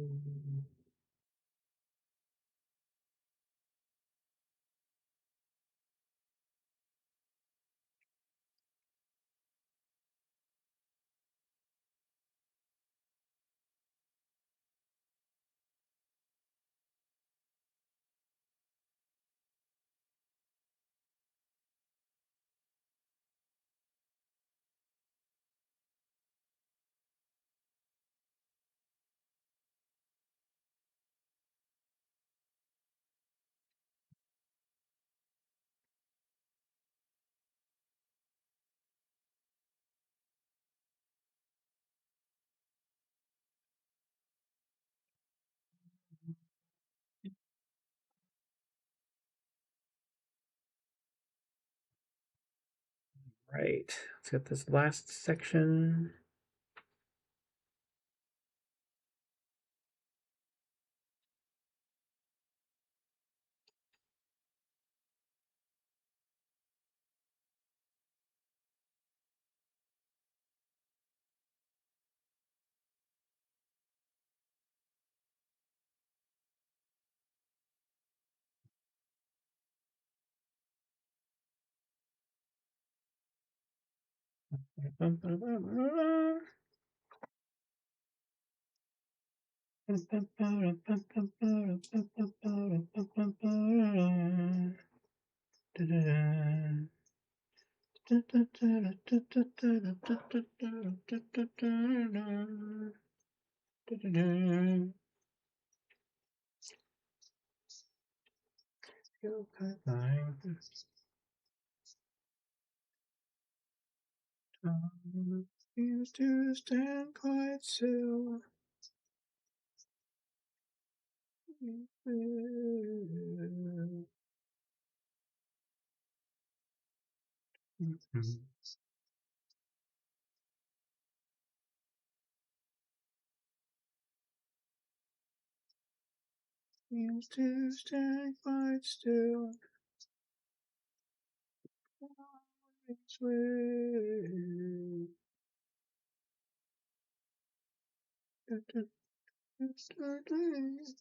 Right, let's get this last section. Used to stand quite still. Used to stand quite still. Always wait. Yesterday.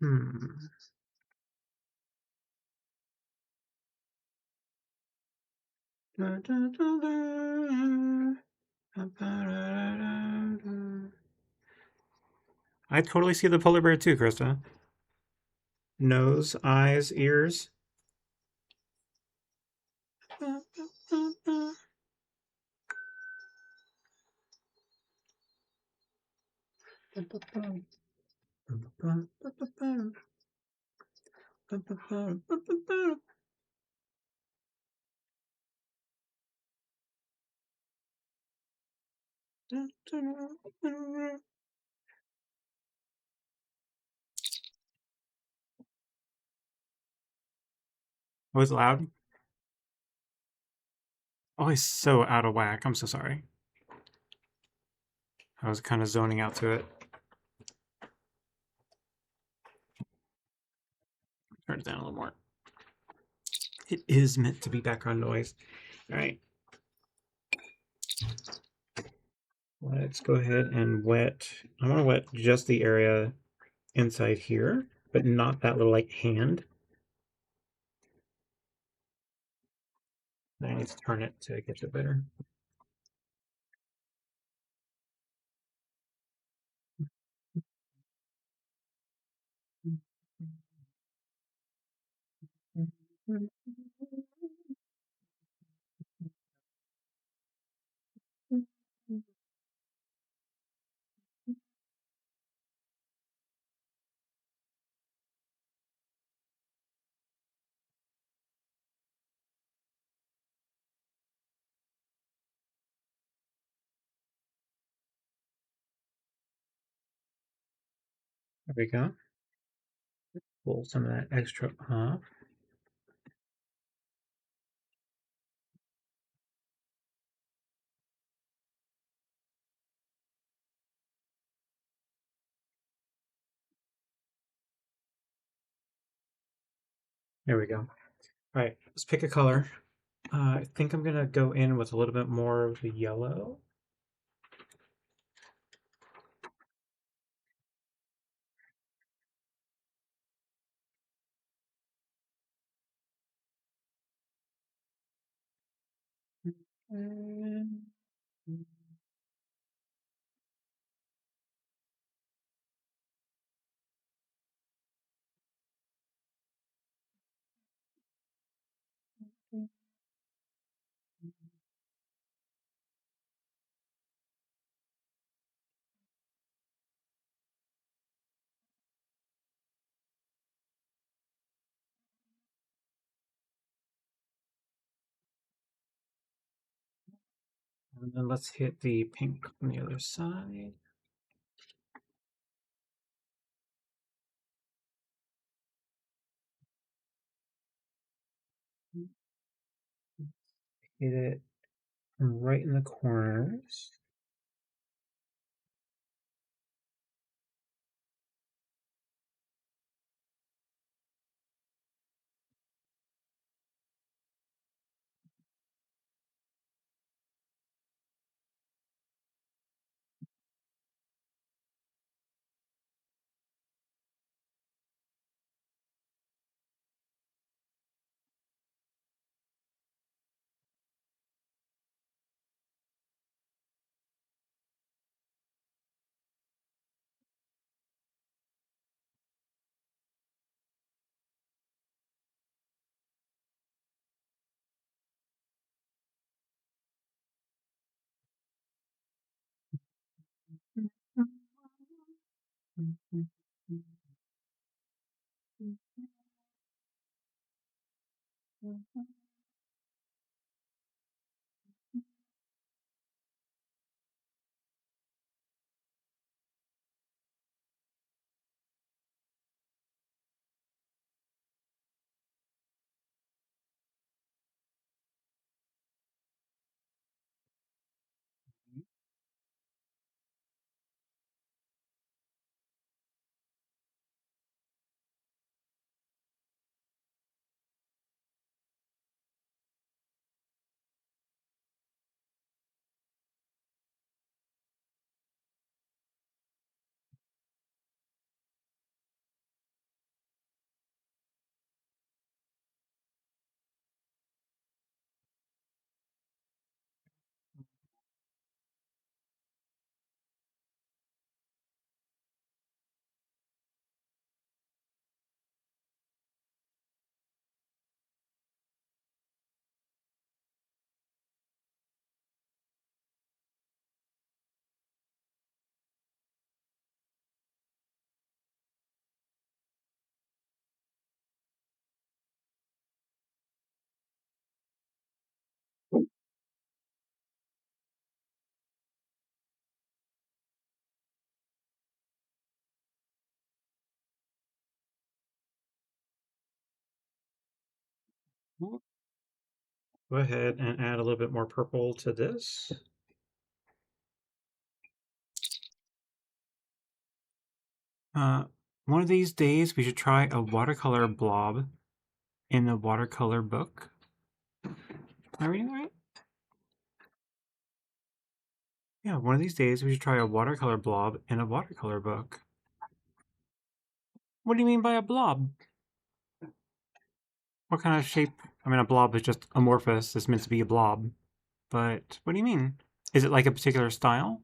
Hmm. I totally see the polar bear too, Krista. Nose, eyes, ears. Was it loud? Oh, he's so out of whack. I'm so sorry. I was kind of zoning out to it. Turn it down a little more. It is meant to be background noise. All right. Let's go ahead and wet. I want to wet just the area inside here, but not that little like hand. I need to turn it to get it better. There we go. Pull some of that extra off. There we go. All right, let's pick a color. I think I'm gonna go in with a little bit more of the yellow. And then let's hit the pink on the other side. Hit it right in the corners. Go ahead and add a little bit more purple to this. Uh, One of these days, we should try a watercolor blob in a watercolor book. Am I reading that right? Yeah, one of these days we should try a watercolor blob in a watercolor book. What do you mean by a blob? What kind of shape? I mean, a blob is just amorphous. It's meant to be a blob. But what do you mean? Is it like a particular style?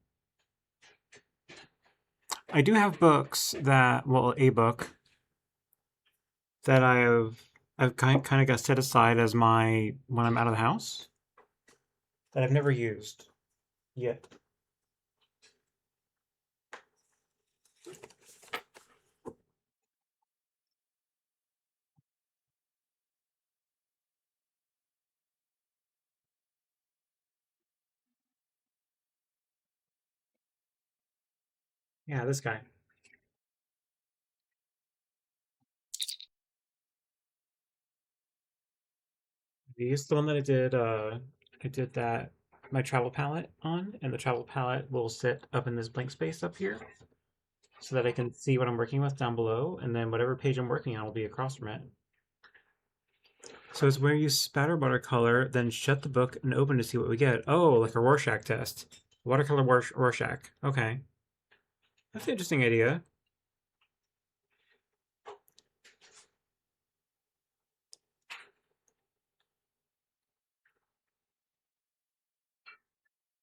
I do have books that, well, a book that I've kind of got set aside as my when I'm out of the house that I've never used yet. Yeah, this guy. He's the one that I did that my travel palette on, and the travel palette will sit up in this blank space up here so that I can see what I'm working with down below, and then whatever page I'm working on will be across from it. So it's where you spatter watercolor, then shut the book and open to see what we get. Oh, like a Rorschach test. Watercolor Rorschach. Okay. That's an interesting idea.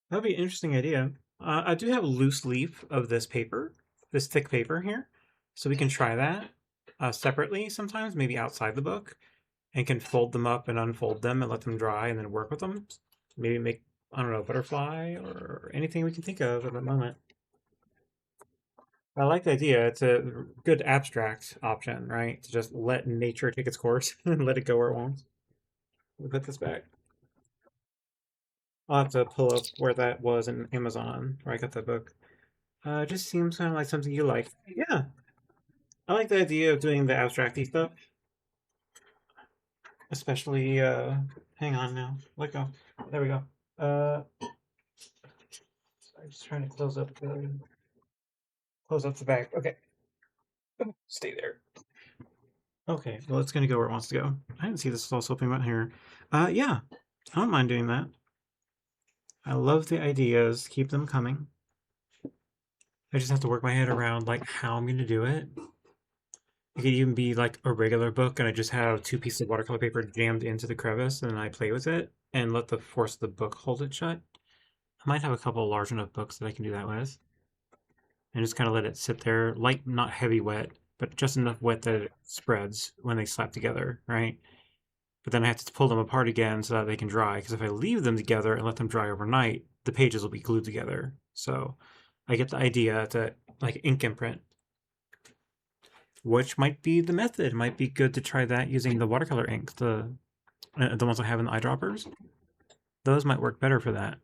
That'd be an interesting idea. I do have a loose leaf of this paper, this thick paper here, so we can try that separately sometimes, maybe outside the book, and can fold them up and unfold them and let them dry and then work with them. Maybe make, I don't know, butterfly or anything we can think of at the moment. I like the idea. It's a good abstract option, right? To just let nature take its course and let it go where it wants. Let me put this back. I'll have to pull up where that was in Amazon, where I got that book. It just seems kind of like something you like. Yeah, I like the idea of doing the abstracty stuff, especially. Hang on now, let go. There we go. I'm just trying to close up the bag. Okay, stay there. Okay, well, it's gonna go where it wants to go. I didn't see this also opening button here. Yeah, I don't mind doing that. I love the ideas. Keep them coming. I just have to work my head around like how I'm gonna do it. It could even be like a regular book, and I just have two pieces of watercolor paper jammed into the crevice, and then I play with it and let the force of the book hold it shut. I might have a couple large enough books that I can do that with, and just kind of let it sit there, like not heavy wet, but just enough wet that it spreads when they slap together, right? But then I have to pull them apart again so that they can dry. Because if I leave them together and let them dry overnight, the pages will be glued together. So I get the idea to like ink imprint, which might be the method. It might be good to try that using the watercolor ink, the ones I have in the eyedroppers. Those might work better for that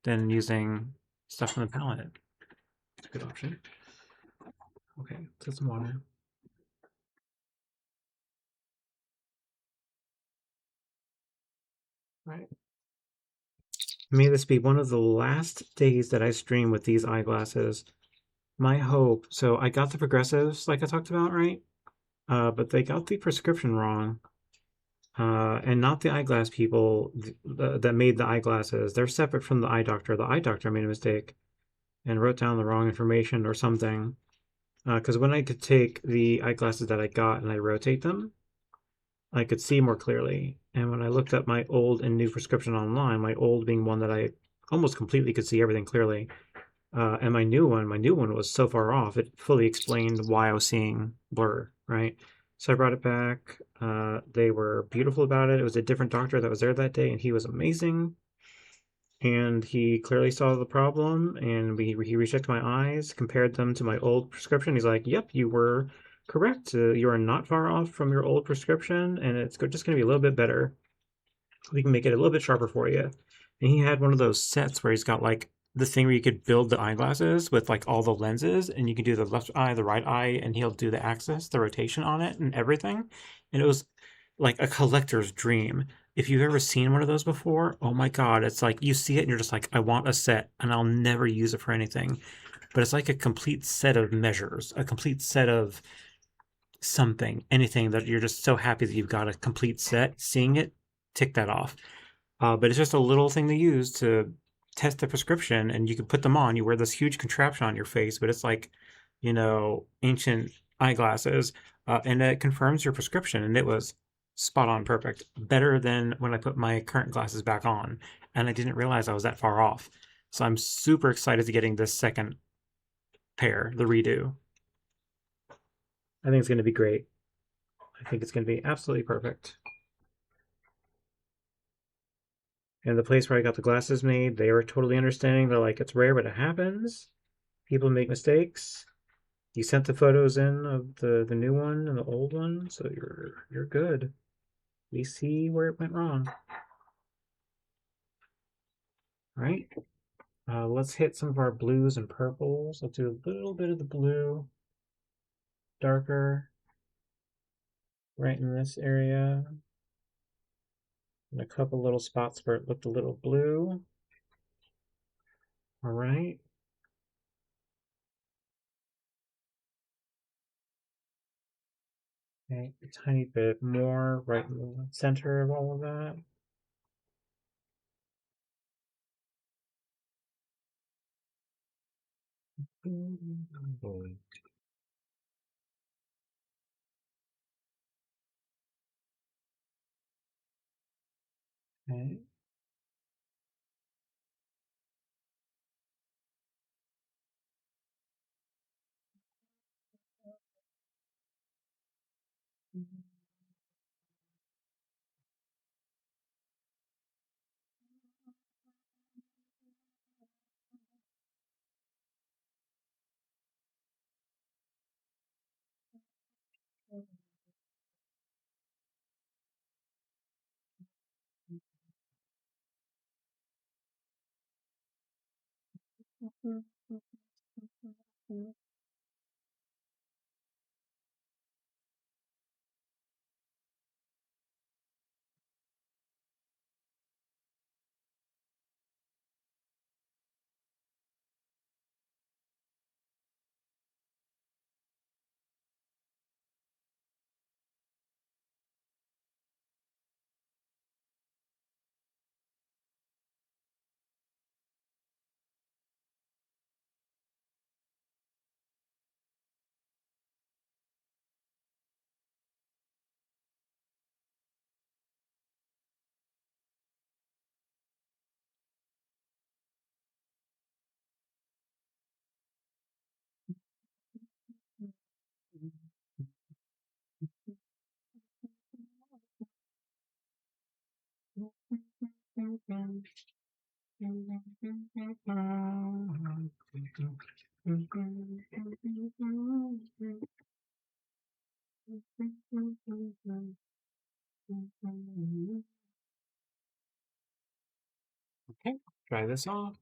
than using stuff from the palette. It's a good option. Okay, put some water. All right. May this be one of the last days that I stream with these eyeglasses. My hope. So I got the progressives, like I talked about, right? But they got the prescription wrong, and not the eyeglass people that made the eyeglasses. They're separate from the eye doctor. The eye doctor made a mistake and wrote down the wrong information or something. Because when I could take the eyeglasses that I got and I rotate them, I could see more clearly. And when I looked up my old and new prescription online, my old being one that I almost completely could see everything clearly, and my new one was so far off, it fully explained why I was seeing blur, right? So I brought it back. They were beautiful about it. It was a different doctor that was there that day, and he was amazing. And he clearly saw the problem, and he rechecked my eyes, compared them to my old prescription. He's like, "Yep, you were correct. You are not far off from your old prescription, and it's just going to be a little bit better. We can make it a little bit sharper for you." And he had one of those sets where he's got like the thing where you could build the eyeglasses with like all the lenses, and you can do the left eye, the right eye, and he'll do the axis, the rotation on it, and everything. And it was like a collector's dream. If you've ever seen one of those before, oh my God, it's like you see it and you're just like, I want a set, and I'll never use it for anything. But it's like a complete set of measures, a complete set of something, anything that you're just so happy that you've got a complete set. Seeing it, tick that off. But it's just a little thing to use test the prescription, and you can put them on. You wear this huge contraption on your face, but it's like, ancient eyeglasses, and it confirms your prescription. And it was spot on perfect, better than when I put my current glasses back on, and I didn't realize I was that far off. So I'm super excited to getting this second pair, the redo. I think it's going to be great. I think it's going to be absolutely perfect. And the place where I got the glasses made, they were totally understanding. They're like, it's rare, but it happens. People make mistakes. You sent the photos in of the new one and the old one, so you're good. We see where it went wrong, right? Let's hit some of our blues and purples. Let's do a little bit of the blue, darker, right in this area, and a couple little spots where it looked a little blue. All right. Okay, a tiny bit more right in the center of all of that. Okay. Okay, try this off.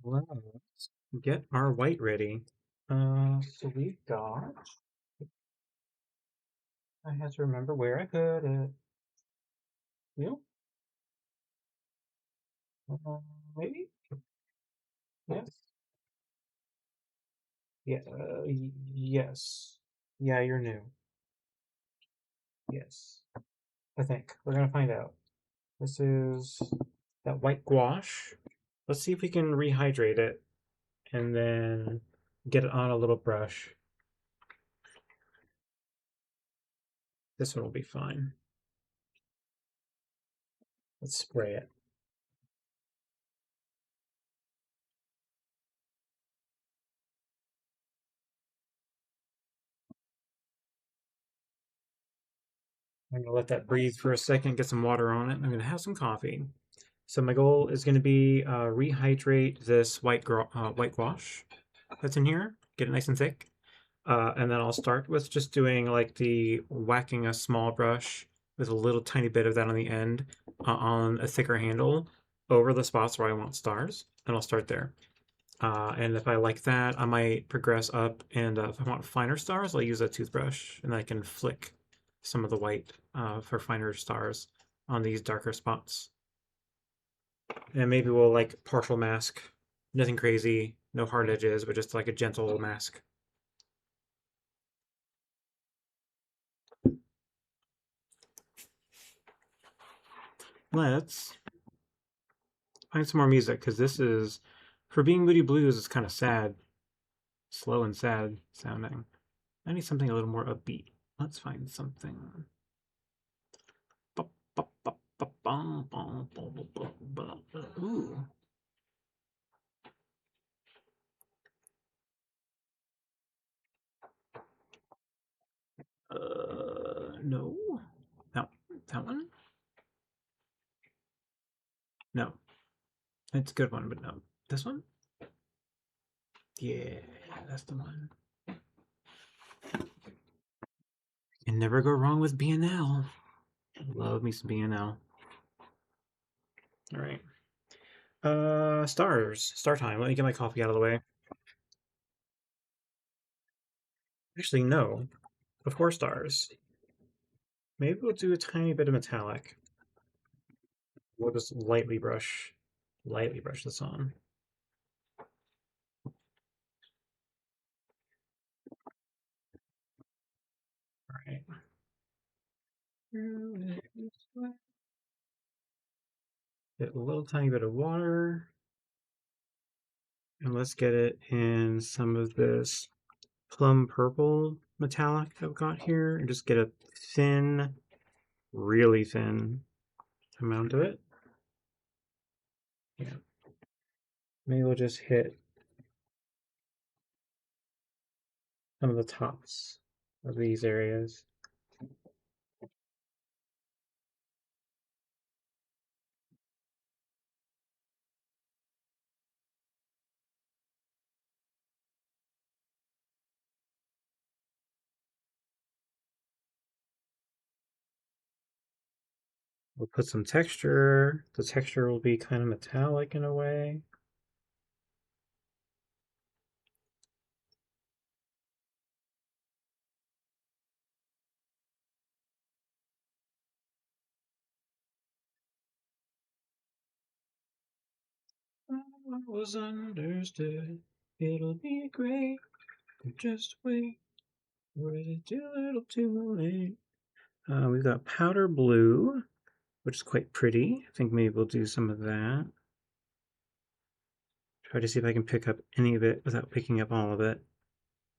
Let's get our white ready. So we've got. I have to remember where I put it. Yep. Maybe. Yes. Yeah. Yes. Yeah, you're new. Yes. I think we're gonna find out. This is that white gouache. Let's see if we can rehydrate it and then get it on a little brush. This one will be fine. Let's spray it. I'm gonna let that breathe for a second, get some water on it. I'm gonna have some coffee. So my goal is gonna be rehydrate this white gouache that's in here, get it nice and thick. And then I'll start with just doing like the whacking a small brush with a little tiny bit of that on the end on a thicker handle over the spots where I want stars, and I'll start there. And if I like that, I might progress up, and if I want finer stars, I'll use a toothbrush, and I can flick some of the white for finer stars on these darker spots. And maybe we'll like partial mask, nothing crazy, no hard edges, but just like a gentle mask. Let's find some more music because this is, for being Moody Blues, it's kind of sad, slow and sad sounding. I need something a little more upbeat. Let's find something. Ooh. No. No. That one? No. It's a good one, but no. This one? Yeah, that's the one. Can never go wrong with BNL. Love me some BNL. All right. Stars. Star time. Let me get my coffee out of the way. Actually, no. Before stars. Maybe we'll do a tiny bit of metallic. We'll just lightly brush this on. All right. Get a little tiny bit of water. And let's get it in some of this plum purple metallic I've got here. And just get a thin, really thin amount of it. Yeah. Maybe we'll just hit some of the tops of these areas. We'll put some texture. The texture will be kind of metallic in a way. I was understood. It'll be great. Just wait. Or is it too little too late? We've got powder blue, which is quite pretty. I think maybe we'll do some of that. Try to see if I can pick up any of it without picking up all of it.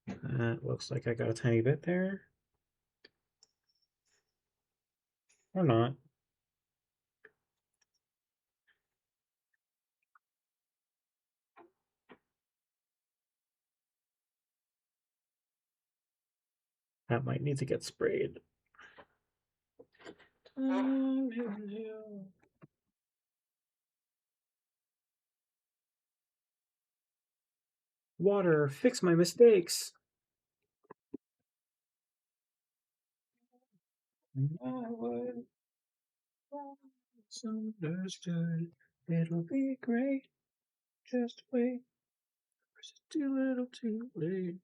That looks like I got a tiny bit there. Or not. That might need to get sprayed. Water, fix my mistakes. I was understood. It'll be great. Just wait. Is it too little too late?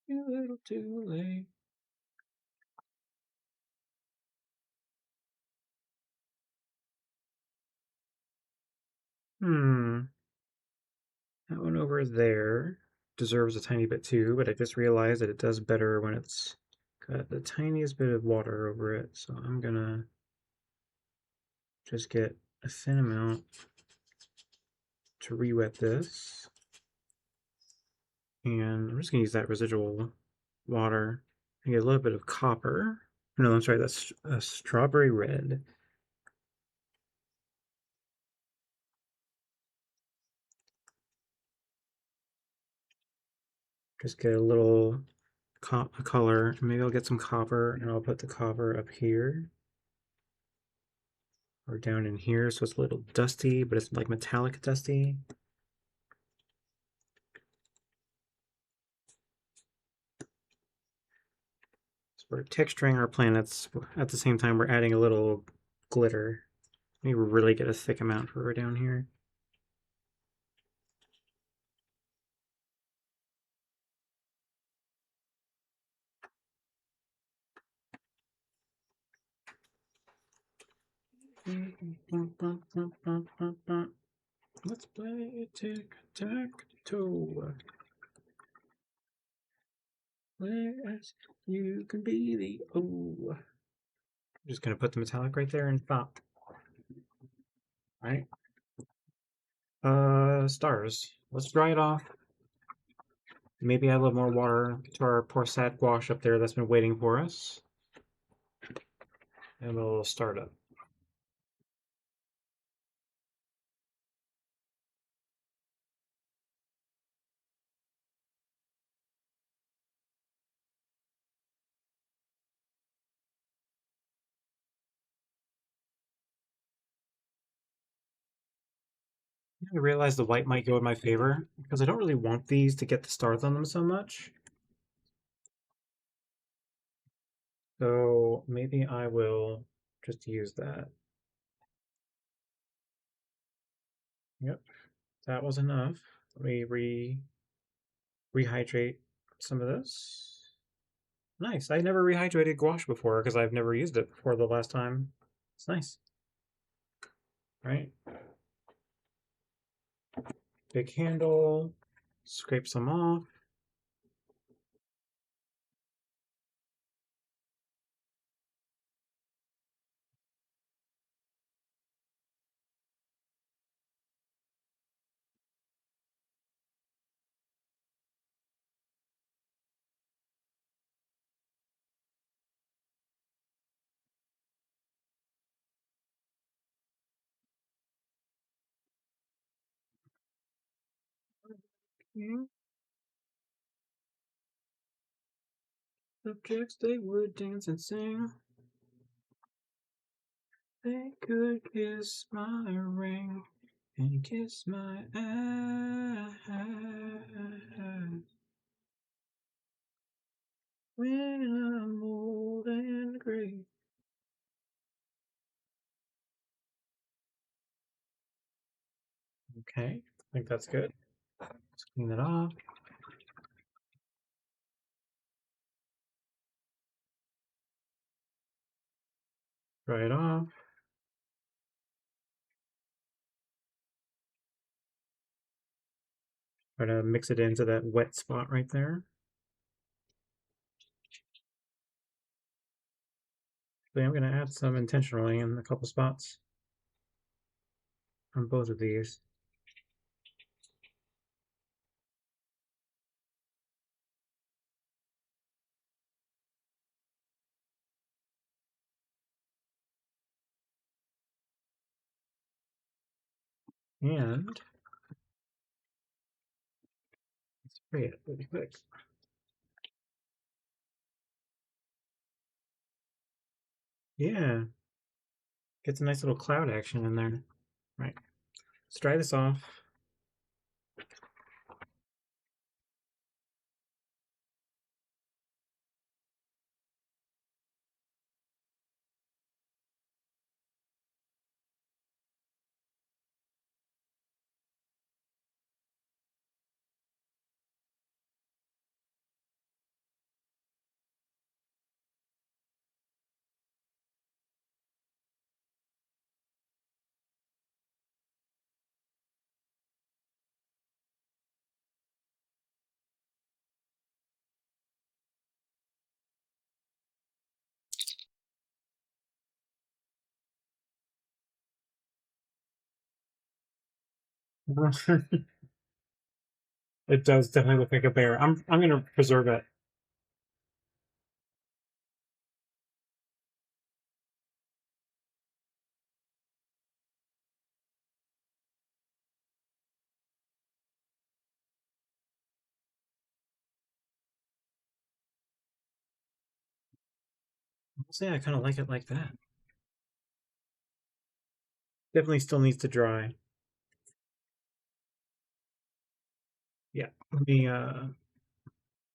Too little too late. Hmm. That one over there deserves a tiny bit too, but I just realized that it does better when it's got the tiniest bit of water over it. So I'm gonna just get a thin amount to re-wet this. And I'm just gonna use that residual water and get a little bit of copper. No, I'm sorry, that's a strawberry red. Just get a little color. Maybe I'll get some copper and I'll put the copper up here or down in here so it's a little dusty, but it's like metallic dusty. So we're texturing our planets. At the same time, we're adding a little glitter. Maybe really get a thick amount for down here. Let's play tic-tac-toe. Whereas you can be the O. I'm just gonna put the metallic right there and pop. Right? Stars. Let's dry it off. Maybe add a little more water to our poor sad gouache up there that's been waiting for us. And we'll start up. I realize the white might go in my favor because I don't really want these to get the stars on them so much. So maybe I will just use that. Yep, that was enough. Let me rehydrate some of this. Nice. I never rehydrated gouache before because I've never used it before the last time. It's nice, right? Big handle. Scrape some off. Mm, subjects, they would dance and sing. They could kiss my ring and kiss my ass when I'm old and gray. Okay, I think that's good. Let's clean it off. Dry it off. Try to mix it into that wet spot right there. So I'm going to add some intentionally in a couple spots on both of these. And spray it really quick. Yeah, gets a nice little cloud action in there. Right. Let's dry this off. It does definitely look like a bear. I'm gonna preserve it. So yeah, I kind of like it like that. Definitely still needs to dry. Yeah, let me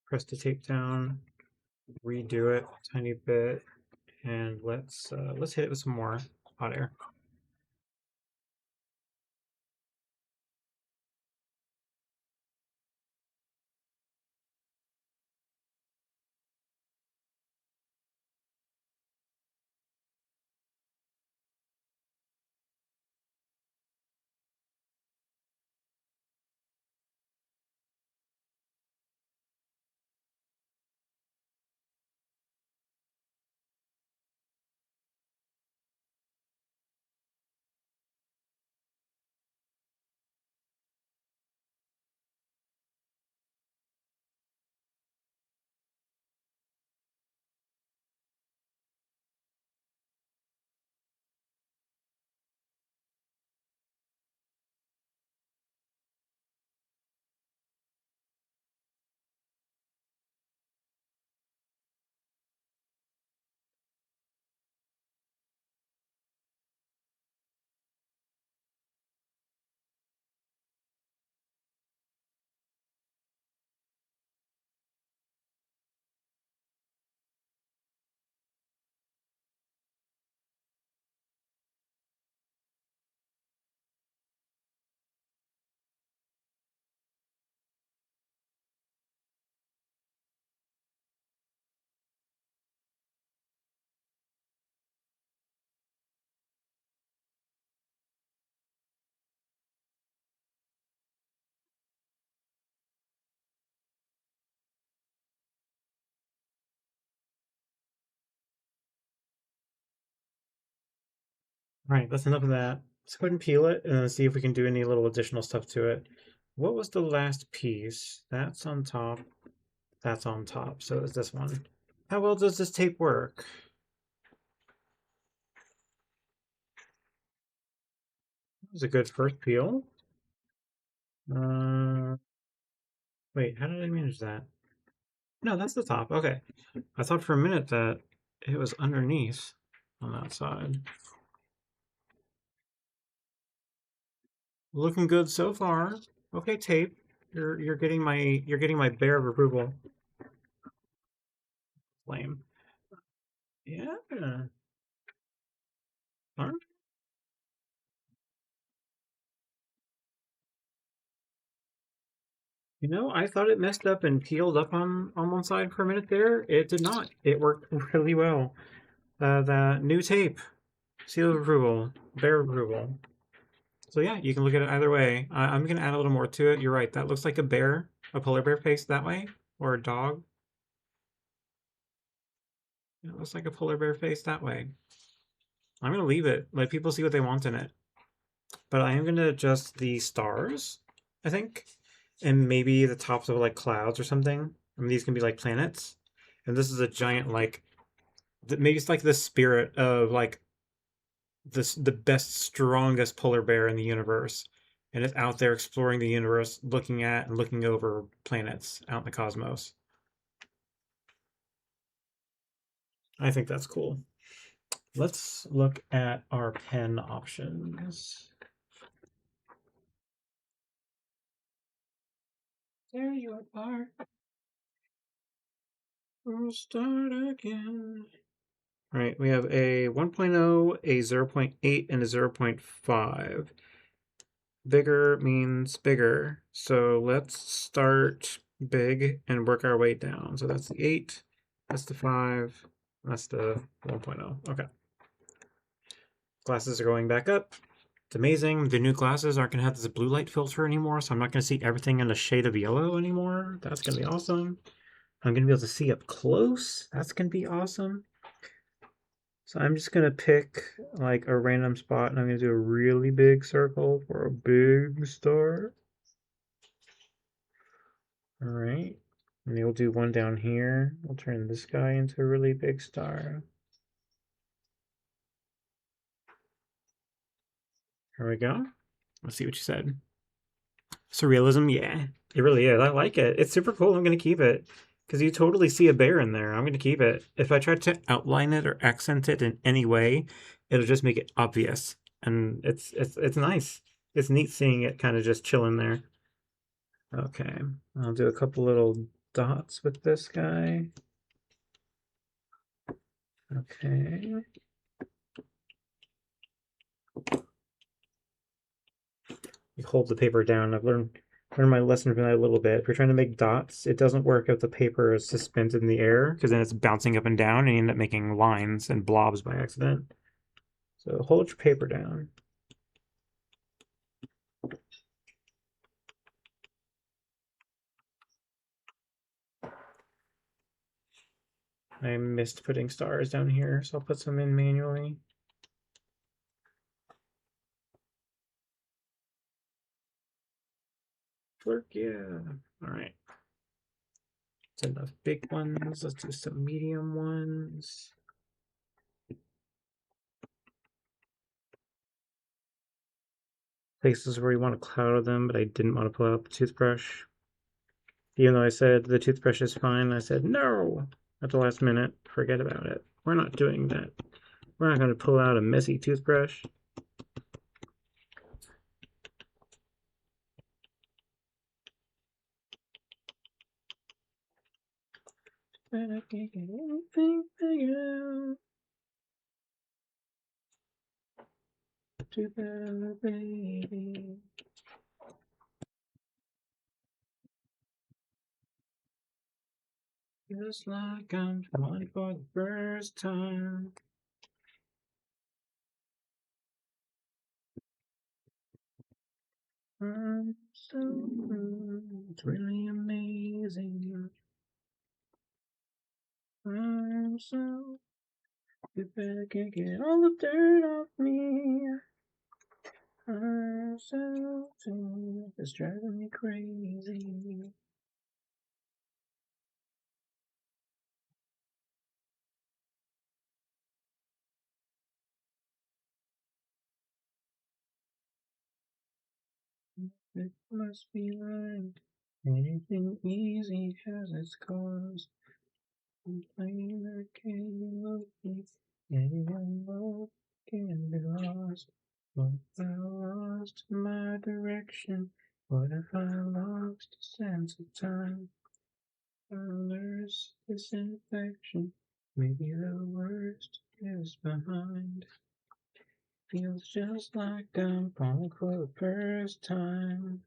press the tape down, redo it a tiny bit, and let's hit it with some more hot air. All right, that's enough of that. Let's go ahead and peel it and see if we can do any little additional stuff to it. What was the last piece? That's on top. That's on top. So is this one. How well does this tape work? It was a good first peel. Uh, wait, how did I manage that? No, that's the top. Okay. I thought for a minute that it was underneath on that side. Looking good so far. Okay, tape. You're getting my bear of approval. Flame. Yeah. All right. You know, I thought it messed up and peeled up on one side for a minute there. It did not. It worked really well. The new tape, seal of approval, bear of approval. So yeah, you can look at it either way. I'm gonna add a little more to it. You're right. That looks like a bear, a polar bear face that way, or a dog. It looks like a polar bear face that way. I'm gonna leave it. Let people see what they want in it. But I am gonna adjust the stars, I think, and maybe the tops of like clouds or something. I mean, these can be like planets, and this is a giant like maybe it's like the spirit of like this the best strongest polar bear in the universe, and it's out there exploring the universe, looking at and looking over planets out in the cosmos. I think that's cool. Let's look at our pen options. There you are. We'll start again. All right, we have a 1.0, a 0.8, and a 0.5. Bigger means bigger. So let's start big and work our way down. So that's the 8, that's the 5, that's the 1.0. Okay. Glasses are going back up. It's amazing. The new glasses aren't going to have this blue light filter anymore, so I'm not going to see everything in a shade of yellow anymore. That's going to be awesome. I'm going to be able to see up close. That's going to be awesome. So I'm just going to pick like a random spot and I'm going to do a really big circle for a big star. All right. And we'll do one down here. We'll turn this guy into a really big star. Here we go. Let's see what you said. Surrealism, yeah. It really is. I like it. It's super cool. I'm going to keep it. Because you totally see a bear in there. I'm going to keep it. If I try to outline it or accent it in any way, it'll just make it obvious. And it's nice. It's neat seeing it kind of just chilling there. Okay, I'll do a couple little dots with this guy. Okay. You hold the paper down. I've learned my lesson from that a little bit. If you're trying to make dots, it doesn't work if the paper is suspended in the air because then it's bouncing up and down and you end up making lines and blobs by accident. So hold your paper down. I missed putting stars down here, so I'll put some in manually. Work, yeah. All right. That's enough big ones. Let's do some medium ones. Places where you want to cloud them, but I didn't want to pull out the toothbrush. Even though I said the toothbrush is fine, I said no at the last minute. Forget about it. We're not doing that. We're not going to pull out a messy toothbrush. But I can't get anything figured out. Too bad, baby. Just like I'm trying for the first time. I'm so it's really amazing. I'm so if I can get all the dirt off me. I'm so it's driving me crazy. It must be right. Anything easy has its cost. Complain I can't be lonely. Anyone love can be lost. What if I lost my direction? What if I lost a sense of time? I nurse this infection. Maybe the worst is behind. Feels just like I'm falling for the first time.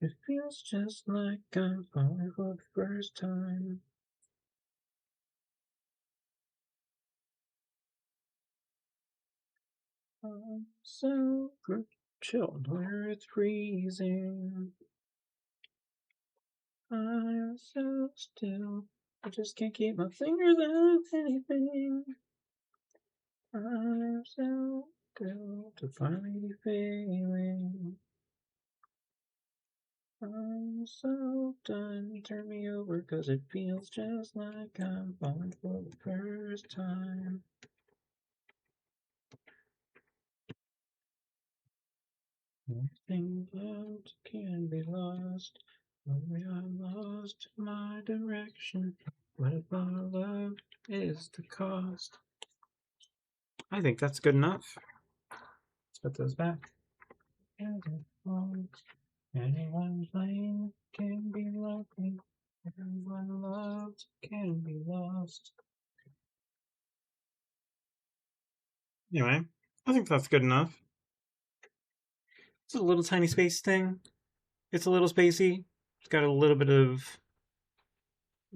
It feels just like I'm falling for the first time. I'm so chilled where it's freezing. I'm so still. I just can't keep my fingers off anything. I'm so still to finally be failing. I'm so done. Turn me over, 'cause it feels just like I'm falling for the first time. Everything loved can be lost. Maybe I lost my direction. What if our love is the cost? I think that's good enough. Let's put those back. Anyone playing can be lovely. Everyone loved can be lost. Anyway, I think that's good enough. It's a little tiny space thing. It's a little spacey. It's got a little bit of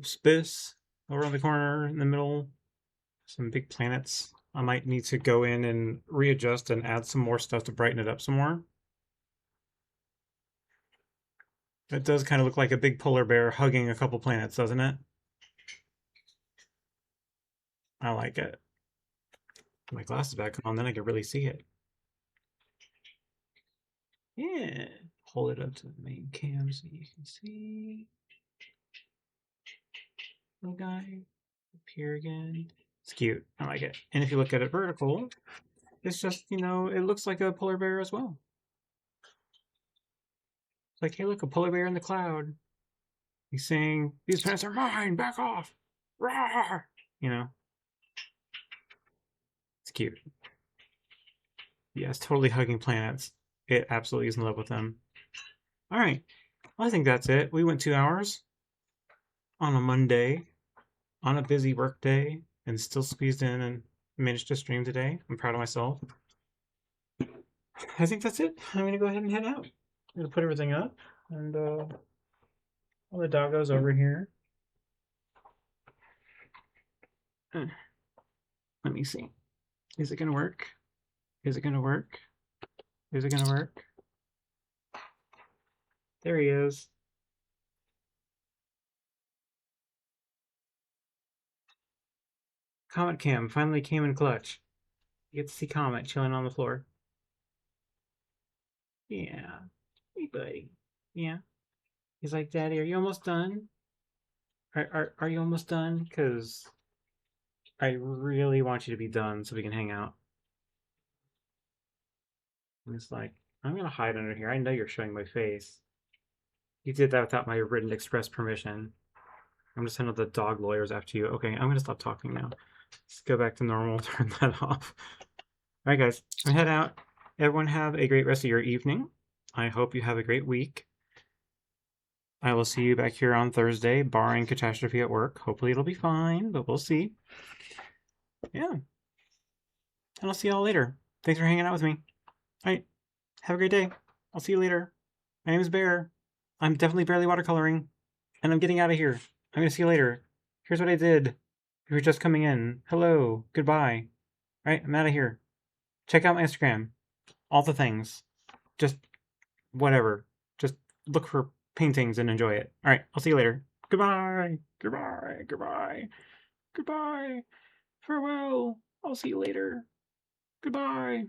space over on the corner in the middle. Some big planets. I might need to go in and readjust and add some more stuff to brighten it up some more. It does kind of look like a big polar bear hugging a couple planets, doesn't it? I like it. Put my glasses back on, then I can really see it. Yeah. Hold it up to the main cam so you can see. Little guy. Up here again. It's cute. I like it. And if you look at it vertical, it's just, it looks like a polar bear as well. It's like, hey, look, a polar bear in the cloud. He's saying, "These plants are mine. Back off!" Rawr! You know, it's cute. Yeah, it's totally hugging plants. It absolutely is in love with them. All right. Well, I think that's it. We went 2 hours on a Monday, on a busy work day, and still squeezed in and managed to stream today. I'm proud of myself. I think that's it. I'm gonna go ahead and head out. I'm gonna put everything up, and all the doggos over here. Let me see. Is it gonna work? Is it gonna work? Is it gonna work? There he is. Comet Cam finally came in clutch. You get to see Comet chilling on the floor. Yeah. Hey, buddy. Yeah. He's like, Daddy, are you almost done? Are you almost done? Because I really want you to be done so we can hang out. And it's like, I'm gonna hide under here. I know you're showing my face. You did that without my written express permission. I'm just sending the dog lawyers after you. Okay, I'm gonna stop talking now. Let's go back to normal. Turn that off. All right, guys, I'm head out. Everyone have a great rest of your evening. I hope you have a great week. I will see you back here on Thursday, barring catastrophe at work. Hopefully it'll be fine, but we'll see. Yeah. And I'll see y'all later. Thanks for hanging out with me. All right. Have a great day. I'll see you later. My name is Bear. I'm definitely barely watercoloring, and I'm getting out of here. I'm gonna see you later. Here's what I did. If you're just coming in, hello, goodbye. All right, I'm out of here. Check out my Instagram. All the things. Just whatever. Just look for paintings and enjoy it. All right, I'll see you later. Goodbye. Goodbye. Goodbye. Goodbye. Farewell. I'll see you later. Goodbye.